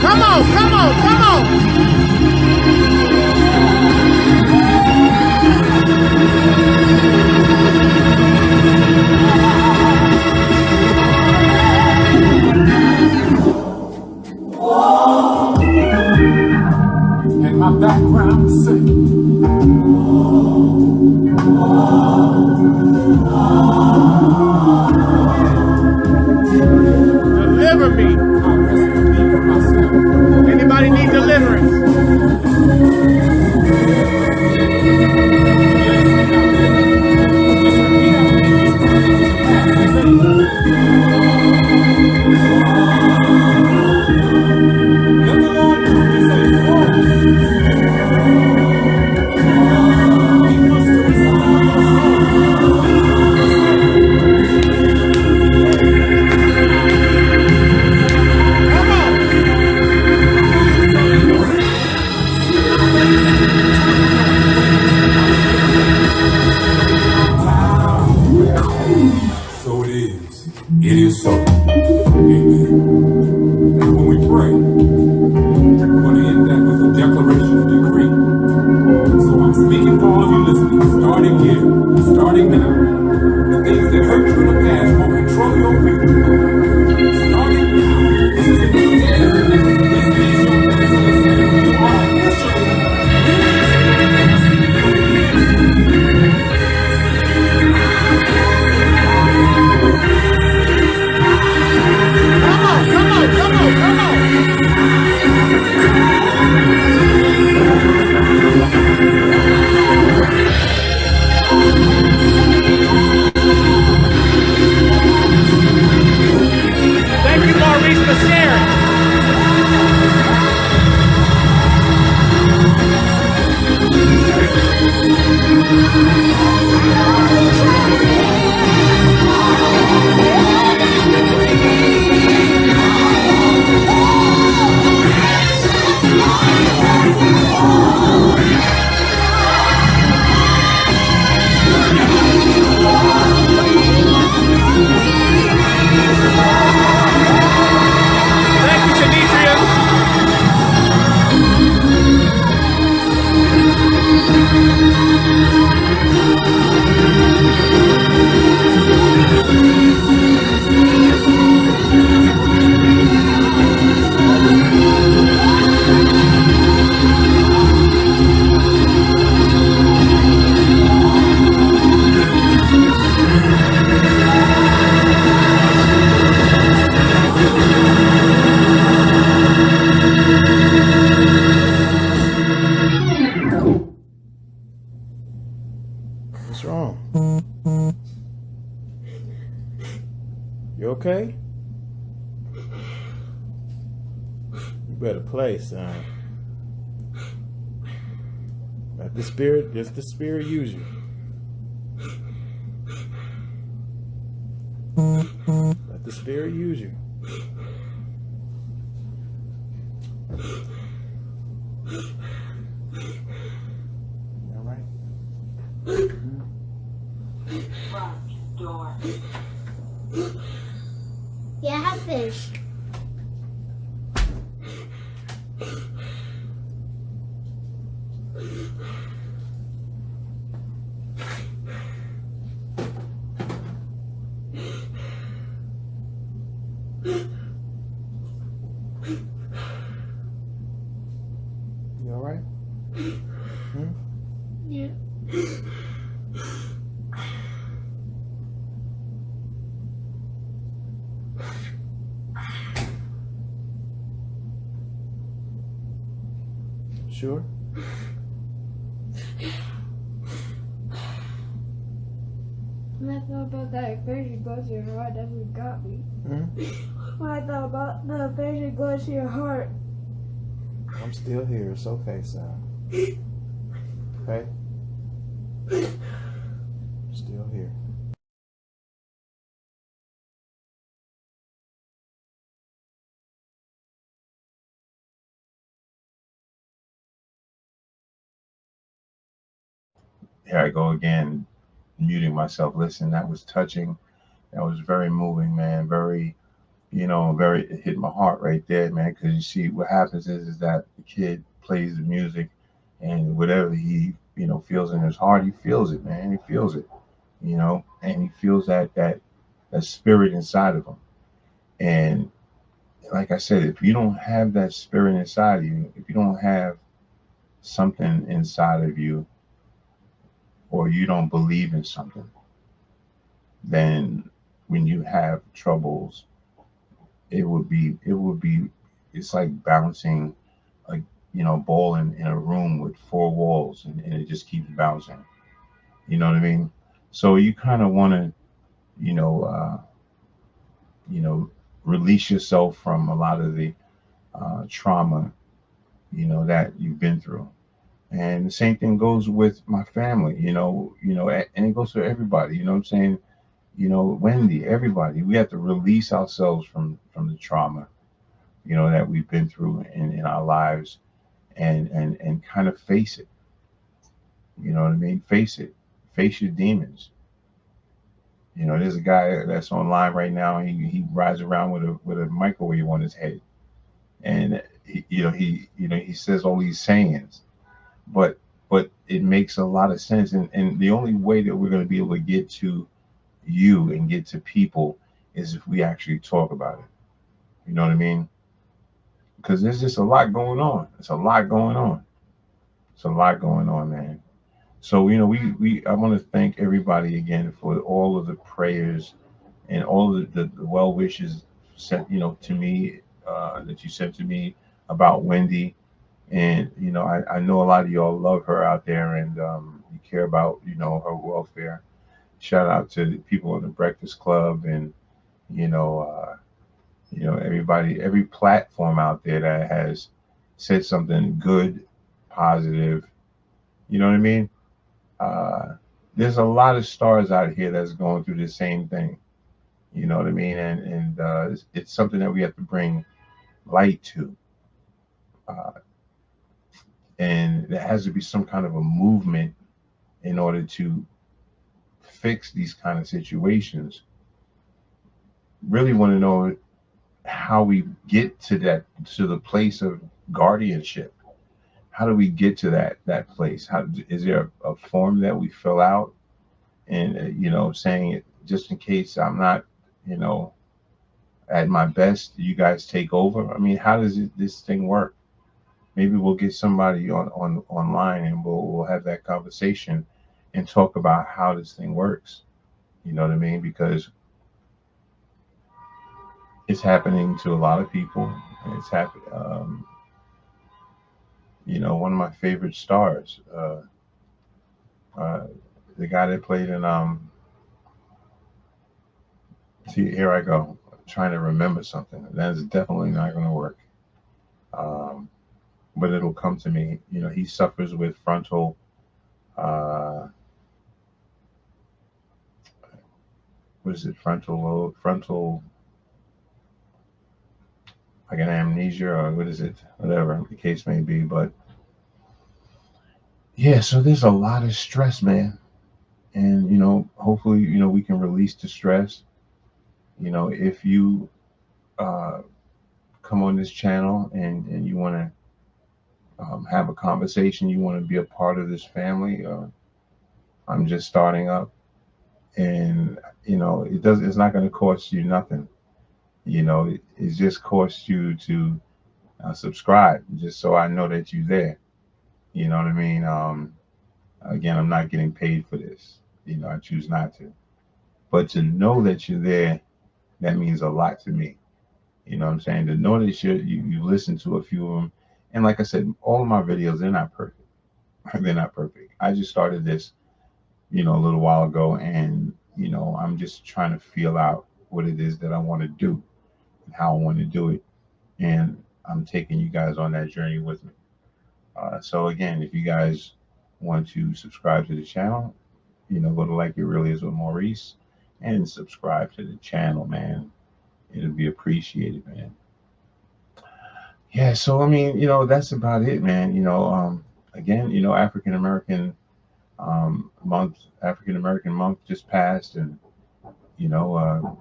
Come on, come on, come on.
And my background sing.
Deliver me.
I rescue me from myself.
Anybody need deliverance?
Let the Lord know you say, "Oh." He wants to restore your So it is. It is so. Amen. When we pray, we're going to end that with a declaration, a decree. So I'm speaking for all of you listening, starting here, starting now. The things that hurt you in the past will control your future. Starting now. This is a new day. This is your business. You are officially
Thank you, Maurice, for sharing. Thank you, Shanitria. What's wrong? You okay? You better play, son. Let the spirit, just the spirit use you. Let the spirit use you. All right?
Front door. Yeah, I have fish.
You all right?
Yeah.
Sure?
When I thought about that infection goes to your heart, that's what got me. When I thought about the infection goes to your heart.
I'm still here. It's okay, son. Okay? Still here.
Here I go again, muting myself. Listen, that was touching. That was very moving, man. Very, very, it hit my heart right there, man. Because you see, what happens is that the kid plays the music, and whatever he, feels in his heart, he feels it, man. He feels it, and he feels that spirit inside of him. And like I said, if you don't have that spirit inside of you, if you don't have something inside of you, or you don't believe in something, then when you have troubles, it's like bouncing, like, ball in a room with four walls, and it just keeps bouncing. You know what I mean? So you kind of want to, you know, uh, release yourself from a lot of the trauma, that you've been through. And the same thing goes with my family, and it goes for everybody. You know what I'm saying? Wendy, everybody. We have to release ourselves from the trauma, that we've been through in our lives, and kind of face it. You know what I mean? Face it. Face your demons. There's a guy that's online right now. He rides around with a microwave on his head, and he says all these sayings, but it makes a lot of sense. And the only way that we're going to be able to get to you and get to people is if we actually talk about it. You know what I mean? Because there's just a lot going on. It's a lot going on. It's a lot going on, man. So, I want to thank everybody again for all of the prayers and all of the well wishes sent, to me, that you sent to me about Wendy. And, I know a lot of y'all love her out there, and you care about, her welfare. Shout out to the people in the Breakfast Club, and, everybody, every platform out there that has said something good, positive. You know what I mean? There's a lot of stars out here that's going through the same thing. You know what I mean? And it's something that we have to bring light to. And there has to be some kind of a movement in order to fix these kind of situations. Really want to know how we get to the place of guardianship. How do we get to that place? How is there a form that we fill out, and saying it just in case I'm not, at my best, you guys take over? I mean, how does this thing work? Maybe we'll get somebody online, and we'll have that conversation and talk about how this thing works. You know what I mean? Because it's happening to a lot of people, and it's happening. One of my favorite stars, the guy that played in see, here I go, trying to remember something. That is definitely not going to work. But it'll come to me. He suffers with frontal, what is it? Frontal, like an amnesia, or what is it? Whatever the case may be. But yeah, so there's a lot of stress, man. And, hopefully, we can release the stress. If you come on this channel and you want to have a conversation, you want to be a part of this family, I'm just starting up. And, it's not going to cost you nothing. It just costs you to subscribe, just so I know that you're there. You know what I mean? Again, I'm not getting paid for this. I choose not to. But to know that you're there, that means a lot to me. You know what I'm saying? To know that you listen to a few of them. And like I said, all of my videos, they're not perfect. They're not perfect. I just started this, a little while ago, and, I'm just trying to feel out what it is that I want to do and how I want to do it. And I'm taking you guys on that journey with me. So again, if you guys want to subscribe to the channel, go to Like It Really Is with Maurice and subscribe to the channel, man. It'll be appreciated, man. Yeah, so I mean, that's about it, man. Again, African American month just passed, and you know,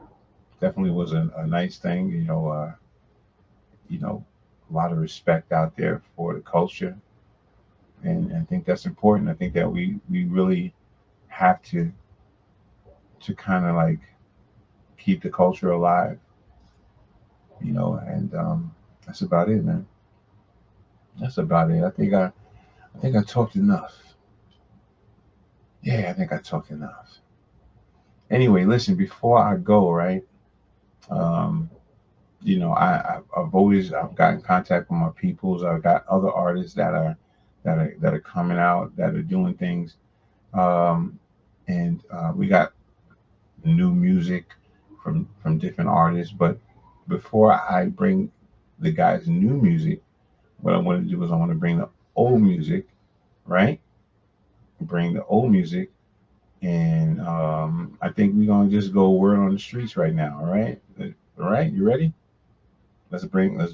definitely was a nice thing. You know, a lot of respect out there for the culture, and I think that's important. I think that we really have to kind of like keep the culture alive, you know, and that's about it, man. That's about it. I think I talked enough. Yeah, I think I talked enough. Anyway, listen, before I go, right? Um, you know, I've got in contact with my peoples. I've got other artists that are coming out that are doing things, um, and we got new music from different artists. But before I bring the guys' new music, what I want to do is I want to bring the old music, right? Bring the old music, and I think we're gonna just go word on the streets right now. All right, all right, you ready? Let's bring it.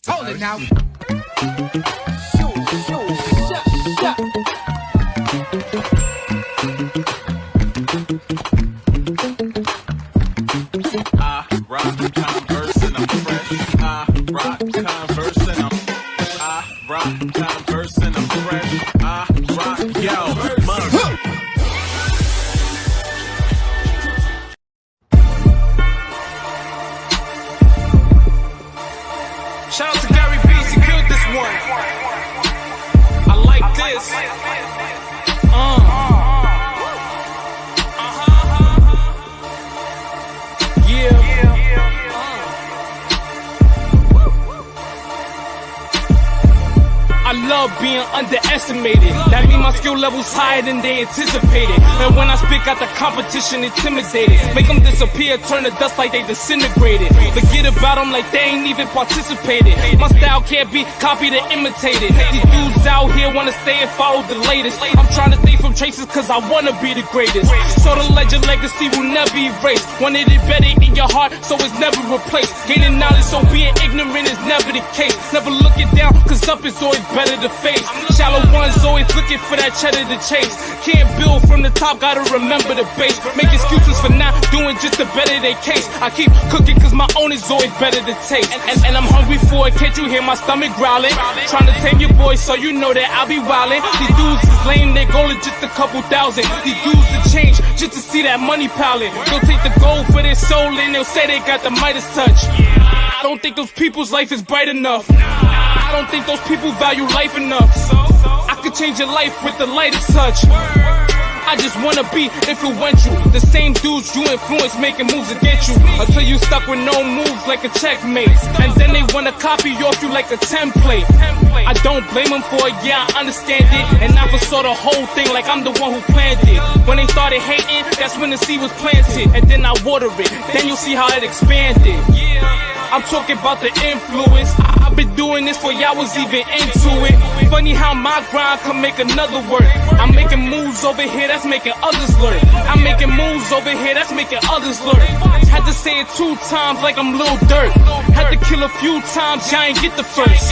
Hold it now.
I rock Converse and I'm fresh. I rock Converse and I'm fresh. I rock yo, mother. Shout out to Gary Beats, he killed this one. I like this. I love being underestimated. That mean my skill level's higher than they anticipated. And when I speak out, the competition intimidated. Make them disappear, turn to dust like they disintegrated. Forget about them like they ain't even participated. My style can't be copied or imitated. These dudes out here wanna stay and follow the latest. I'm trying to stay from traces cause I wanna be the greatest. So the legend legacy will never be erased. Wanted it better in your heart, so it's never replaced. Gaining knowledge, so being ignorant is never the case. Never looking down, cause up is always better to face. Shallow ones always looking for that cheddar to chase. Can't build from the top, gotta remember the base. Make excuses for not doing just to better their case. I keep cooking cause my own is always better to taste. And I'm hungry for it, can't you hear my stomach growling? Trying to tame your boy so you know that I'll be wildin'. These dudes is lame, their goal is just a couple thousand. These dudes to change just to see that money piling. They'll take the gold for their soul and they'll say they got the Midas touch. I don't think those people's life is bright enough. I don't think those people value life enough. I could change your life with the lightest touch. I just wanna be influential. The same dudes you influence making moves against you. Until you stuck with no moves like a checkmate. And then they wanna copy off you like a template. I don't blame them for it, yeah I understand it. And I foresaw the whole thing like I'm the one who planned it. When they started hating, that's when the seed was planted. And then I water it, then you'll see how it expanded. I'm talking about the influence. I've been doing this for y'all was even into it. Funny how my grind can make another work. I'm making moves over here that's making others learn. I'm making moves over here that's making others learn. Had to say it 2 times like I'm Lil Dirt. Had to kill a few times, y'all ain't get the first.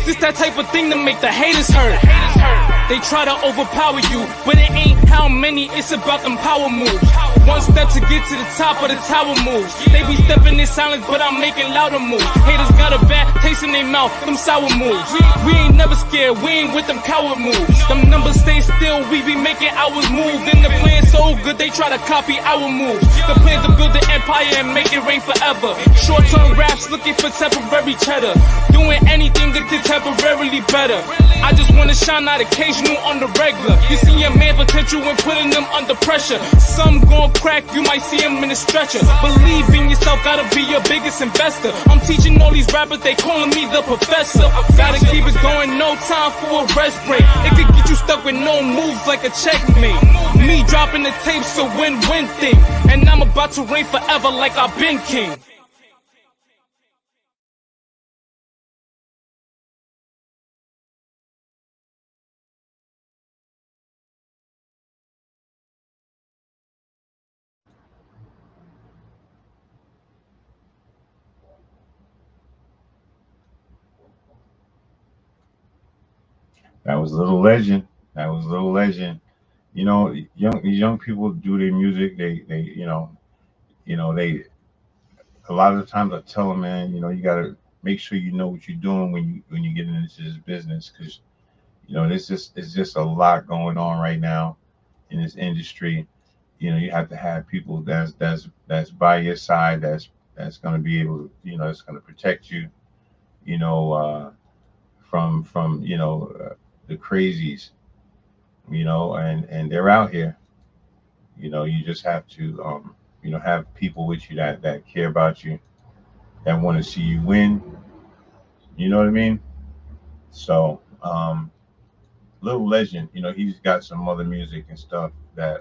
This that type of thing to make the haters hurt. They try to overpower you, but it ain't how many, it's about them power moves. One step to get to the top of the tower moves. They be stepping in silence, but I'm making louder moves. Haters got a bad taste in their mouth, them sour moves. We ain't never scared, we ain't with them coward moves. Them numbers stay still, we be making ours move. And the plan so good, they try to copy our moves. The plan to build an empire and make it rain forever. Short-term raps looking for temporary cheddar. Doing anything to get temporarily better. I just wanna shine out occasional on the regular. You see a man potential when putting them under pressure. Some gon' crack, you might see him in a stretcher. Believe in yourself, gotta be your biggest investor. I'm teaching all these rappers, they calling me the professor. Gotta keep it going, no time for a rest break. It could get you stuck with no moves like a checkmate. Me dropping the tapes, a win-win thing. And I'm about to reign forever like I've been king.
That was Little Legend. That was Little Legend. You know, these young people do their music. They they a lot of the times I tell them, man, you know, you gotta make sure you know what you're doing when you get into this business, because you know, it's just a lot going on right now in this industry. You know, you have to have people that's by your side, that's going to be able to, you know, it's going to protect you, you know, from the crazies, you know, and they're out here. You know, you just have to you know, have people with you that care about you, that want to see you win. You know what I mean? So Little Legend, you know, he's got some other music and stuff that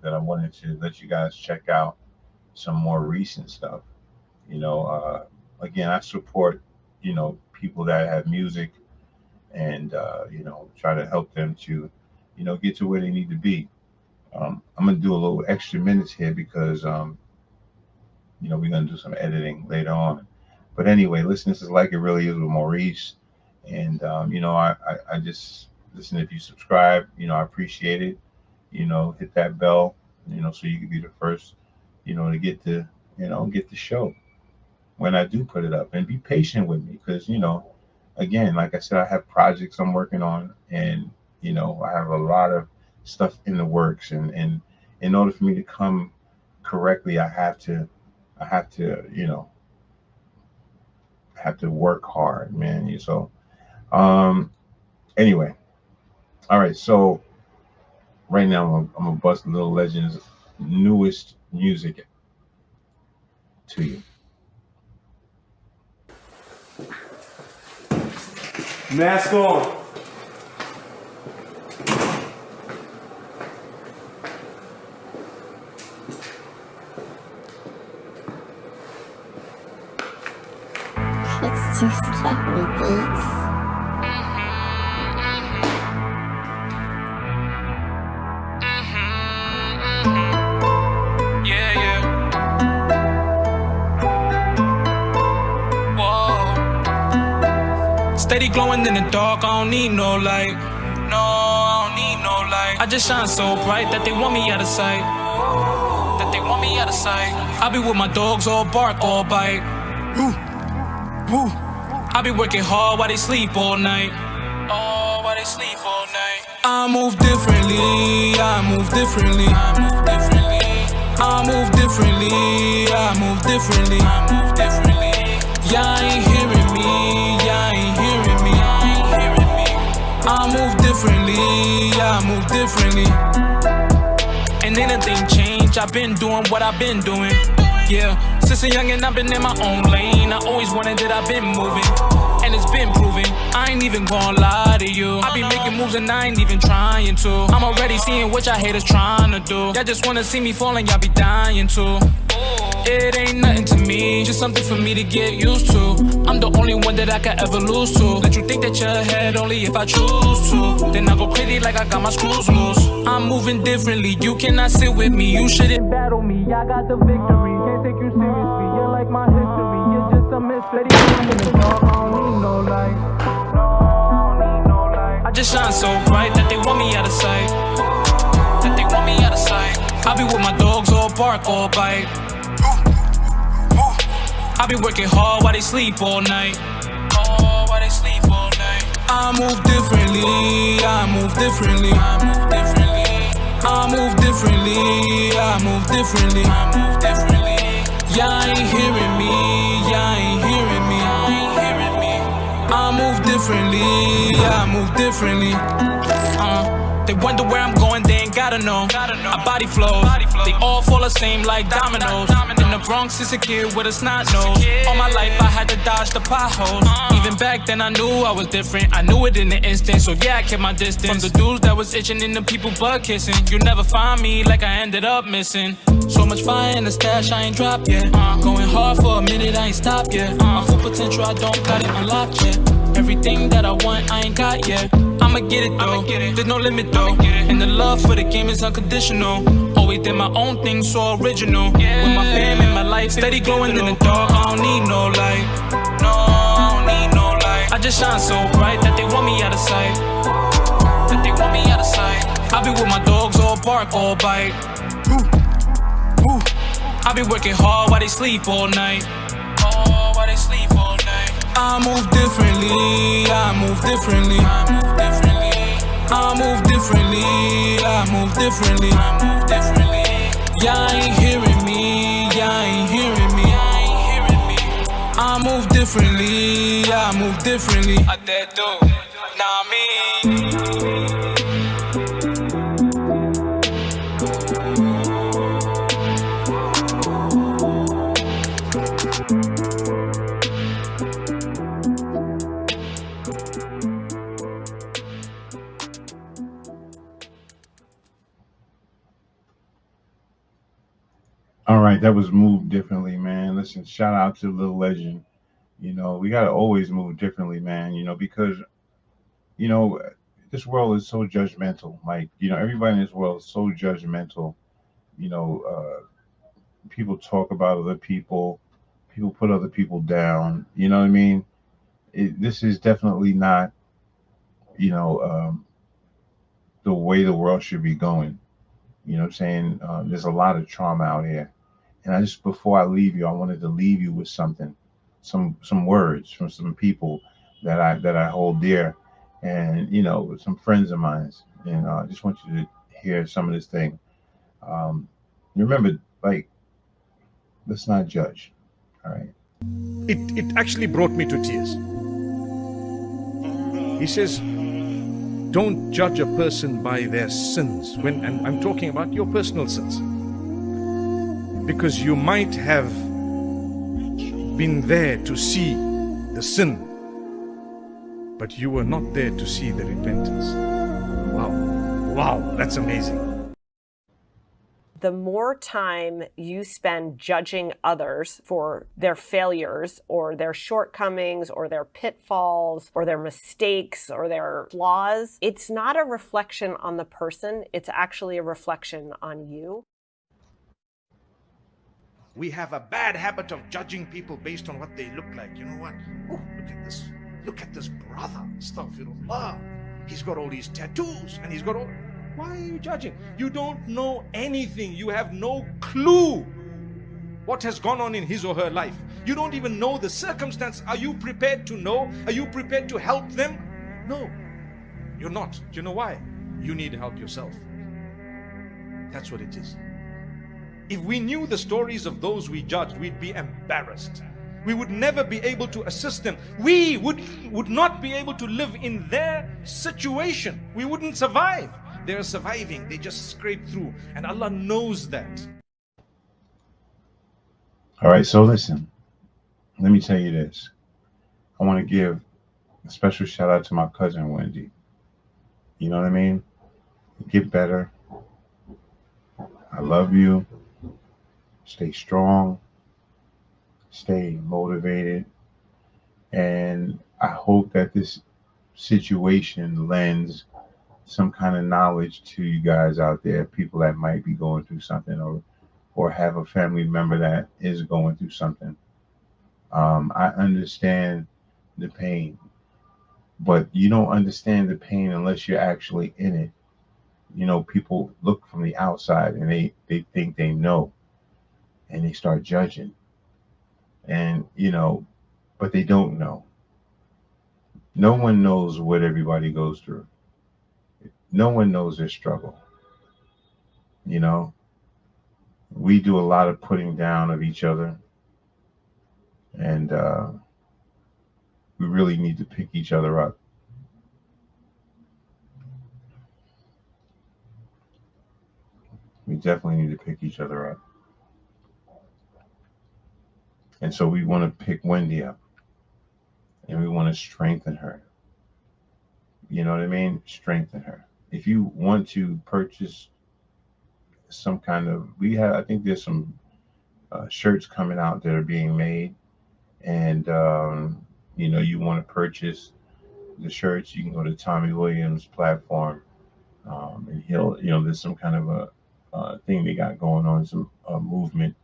that I wanted to let you guys check out, some more recent stuff. You know, again, I support, you know, people that have music, and you know, try to help them to, you know, get to where they need to be. I'm gonna do a little extra minutes here because you know, we're gonna do some editing later on. But anyway, listen, this is Like It Really Is with Maurice, and you know, I just listen. If you subscribe, you know, I appreciate it. You know, hit that bell, you know, so you can be the first, you know, to get the, you know, get the show when I do put it up. And be patient with me, because, you know, again, like I said, I have projects I'm working on, and, you know, I have a lot of stuff in the works, and in order for me to come correctly, I have to, you know, have to work hard, man. So, anyway, all right. So right now, I'm gonna bust Little Legend's newest music to you.
Mask on.
It's just Larry Beats.
Steady glowing in the dark, I don't need no light. No, I don't need no light. I just shine so bright that they want me out of sight. That they want me out of sight. I be with my dogs, all bark, all bite. Woo, woo. I be working hard while they sleep all night. Oh, while they sleep all night. I move differently, I move differently. I move differently. I move differently, I move differently. I move differently. Y'all ain't hearing me, y'all ain't hearing me, y'all ain't hearing me. I move differently, I move differently. And ain't a thing changed, I've been doing what I've been doing. Yeah, since a youngin' I've been in my own lane. I always wanted it, I've been moving, and it's been proven. I ain't even gonna lie to you, I be making moves and I ain't even trying to. I'm already seeing what y'all haters trying to do. Y'all just wanna see me falling, y'all be dying to. It ain't nothing to me, just something for me to get used to. I'm the only one that I could ever lose to. Let you think that you're ahead only if I choose to. Then I go crazy like I got my screws loose. I'm moving differently, you cannot sit with me. You shouldn't battle me, I got the victory. Can't take you seriously, you're like my history. You're just a mystery. I don't need no light. I just shine so bright that they want me out of sight. That they want me out of sight. I be with my dogs, all bark, all bite. I be working hard while they sleep all night. Oh, while they sleep all night. I move differently, I move differently. I move differently. I move differently, I move differently. I move differently. Y'all ain't hearing me, y'all ain't hearing me, y'all ain't hearing me. I move differently, I move differently. They wonder where I'm going, they ain't gotta know. My body flows, they all fall the same like dominoes. In the Bronx, it's a kid with a snot nose. All my life I had to dodge the potholes. Even back then I knew I was different. I knew it in an instant, so yeah, I kept my distance. From the dudes that was itching and the people butt kissing. You'll never find me like I ended up missing. So much fire in the stash, I ain't dropped yet. Going hard for a minute, I ain't stopped yet. My full potential, I don't got it unlocked yet. Everything that I want, I ain't got yet. I'ma get it though, there's no limit though. And the love for the game is unconditional. Always did my own thing, so original. With my fam in my life, steady glowing in the dark. I don't need no light. No, I don't need no light. I just just shine so bright that they want me out of sight. That they want me out of sight. I be with my dogs, all bark, all bite. I be working hard while they sleep all night. Oh, while they sleep all night. I move differently, I move differently, I move differently. I move differently, I move differently, I move differently. Y'all ain't hearing me, y'all ain't hearing me, y'all ain't hearing me. I move differently, I move differently. I dare do, nah me.
All right, that was Move Differently, man. Listen, shout out to Little Legend. You know, we got to always move differently, man, you know, because, you know, this world is so judgmental. Like, you know, everybody in this world is so judgmental. You know, people talk about other people, people put other people down. You know what I mean? This is definitely not, you know, the way the world should be going. You know what I'm saying? There's a lot of trauma out here. And I just, before I leave you, I wanted to leave you with something, some words from some people that I hold dear, and you know, some friends of mine. And I just want you to hear some of this thing. Remember, like, let's not judge. All right.
It actually brought me to tears. He says, don't judge a person by their sins. And I'm talking about your personal sins. Because you might have been there to see the sin, but you were not there to see the repentance. Wow. Wow, that's amazing.
The more time you spend judging others for their failures or their shortcomings or their pitfalls or their mistakes or their flaws, it's not a reflection on the person, it's actually a reflection on you.
We have a bad habit of judging people based on what they look like. You know what? Oh, look at this brother. Astaghfirullah. He's got all these tattoos and he's got all... Why are you judging? You don't know anything. You have no clue what has gone on in his or her life. You don't even know the circumstance. Are you prepared to know? Are you prepared to help them? No, you're not. Do you know why? You need help yourself. That's what it is. If we knew the stories of those we judged, we'd be embarrassed. We would never be able to assist them. We would not be able to live in their situation. We wouldn't survive. They're surviving. They just scrape through. And Allah knows that.
All right, so listen. Let me tell you this. I want to give a special shout out to my cousin, Wendy. You know what I mean? Get better. I love you. Stay strong. Stay motivated. And I hope that this situation lends some kind of knowledge to you guys out there, people that might be going through something or have a family member that is going through something. I understand the pain, but you don't understand the pain unless you're actually in it. You know, people look from the outside and they think they know, and they start judging. And, you know, but they don't know. No one knows what everybody goes through. No one knows their struggle. You know, we do a lot of putting down of each other, and we really need to pick each other up. We definitely need to pick each other up. And so we want to pick Wendy up, and we want to strengthen her. You know what I mean? Strengthen her. If you want to purchase some kind of, I think there's some shirts coming out that are being made, and you know, you want to purchase the shirts, you can go to Tommy Williams' platform, and he'll, you know, there's some kind of a thing they got going on, some movement,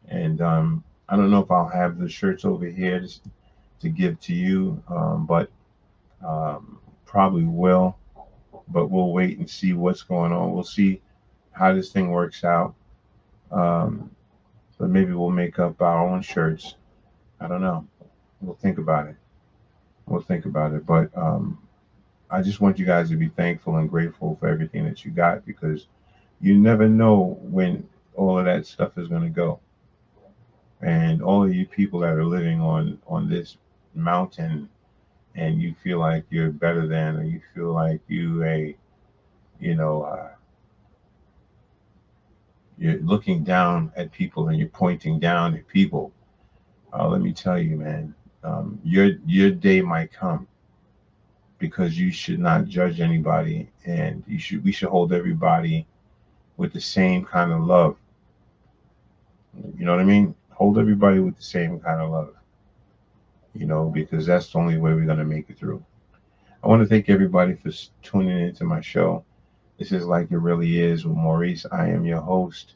and I don't know if I'll have the shirts over here to give to you, but Probably will, but we'll wait and see what's going on. We'll see how this thing works out. But maybe we'll make up our own shirts. I don't know. We'll think about it. But I just want you guys to be thankful and grateful for everything that you got, because you never know when all of that stuff is going to go. And all of you people that are living on this mountain, and you feel like you're better than, or you feel like you're looking down at people and you're pointing down at people. Let me tell you, man, your day might come, because you should not judge anybody, and we should hold everybody with the same kind of love. You know what I mean? Hold everybody with the same kind of love. Because that's the only way we're going to make it through. I want to thank everybody for tuning into my show. This is Like It Really Is with Maurice. I am your host.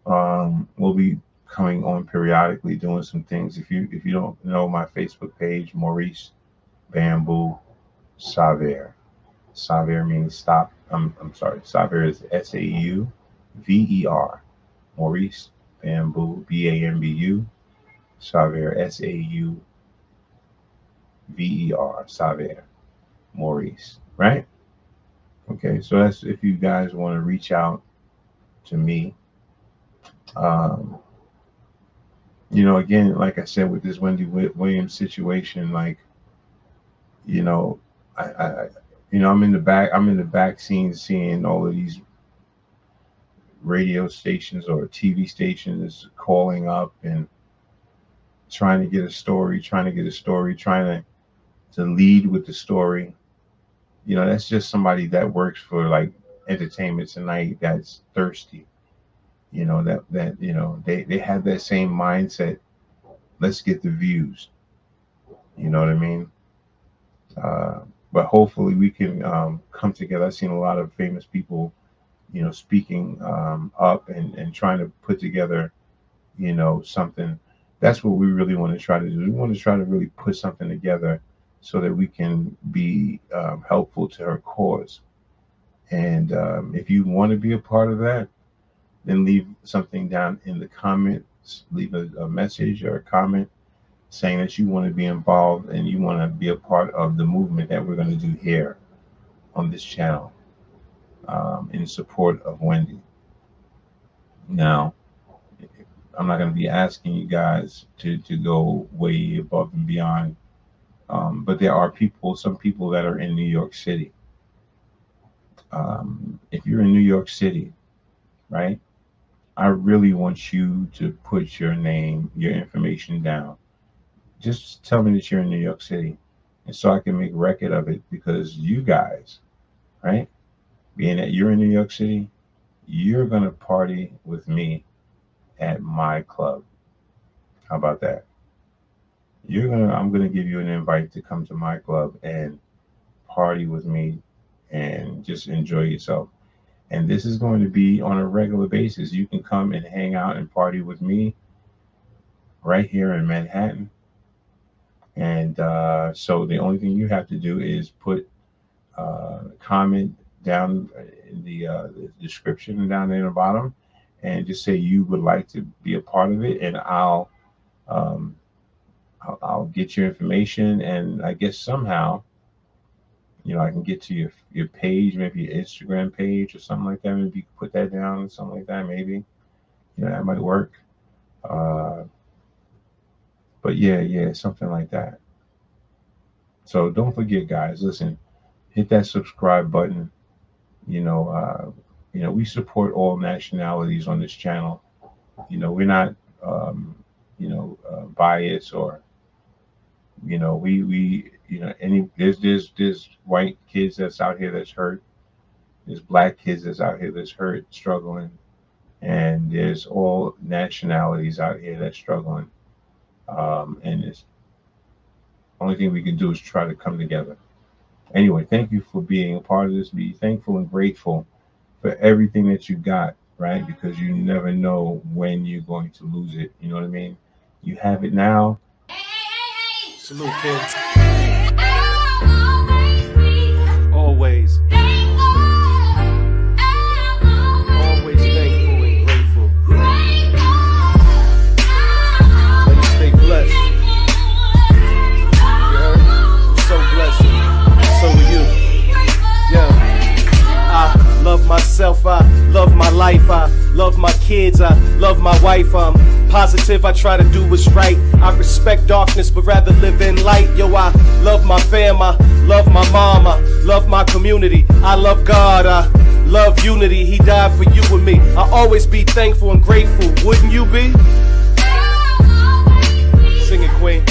We'll be coming on periodically doing some things. If you don't know my Facebook page, Maurice Bamboo Saver. Saver means stop. I'm sorry. Saver is SAUVER. Maurice Bamboo, BAMBU. Saver, SAUVER. Saver. Maurice. Right? Okay, so that's if you guys want to reach out to me. Again, like I said, with this Wendy Williams situation, like, I'm in the back scenes, seeing all of these radio stations or TV stations calling up and trying to get a story, trying to lead with the story. That's just somebody that works for like Entertainment Tonight that's thirsty. They have that same mindset. Let's get the views. You know what I mean? But hopefully we can come together. I've seen a lot of famous people, speaking up and trying to put together, something. That's what we really want to try to do. We want to try to really put something together so that we can be helpful to her cause. And if you want to be a part of that, then leave something down in the comments. Leave a message or a comment saying that you want to be involved and you want to be a part of the movement that we're going to do here on this channel in support of Wendy. Now, I'm not going to be asking you guys to go way above and beyond, but there are some people that are in New York City. If you're in New York City, right, I really want you to put your name, your information down. Just tell me that you're in New York City, and so I can make record of it, because you guys, right, being that you're in New York City, you're going to party with me at my club. How about that? I'm going to give you an invite to come to my club and party with me and just enjoy yourself. And this is going to be on a regular basis. You can come and hang out and party with me right here in Manhattan. And so the only thing you have to do is put a comment down in the description down there in the bottom, and just say you would like to be a part of it, and I'll get your information, and I guess somehow, I can get to your page, maybe your Instagram page or something like that. Maybe you can put that down, something like that. Maybe, that might work. But yeah, something like that. So don't forget, guys. Listen, hit that subscribe button. We support all nationalities on this channel. We're not, biased, or, there's white kids that's out here that's hurt. There's black kids that's out here that's hurt, struggling, and there's all nationalities out here that's struggling. And it's only thing we can do is try to come together. Anyway, thank you for being a part of this. Be thankful and grateful for everything that you got, right? Because you never know when you're going to lose it. You know what I mean? You have it now.
Salute, kid.
always. Always thankful and grateful. And stay blessed. You heard? So blessed. So are you. Yeah. I love myself, I love my life, I love my kids, I love my wife, I'm positive, I try to do what's right. I respect darkness, but rather live in light. Yo, I love my fam, I love my mom, I love my community, I love God, I love unity. He died for you and me. I'll always be thankful and grateful. Wouldn't you be? Sing it, Queen.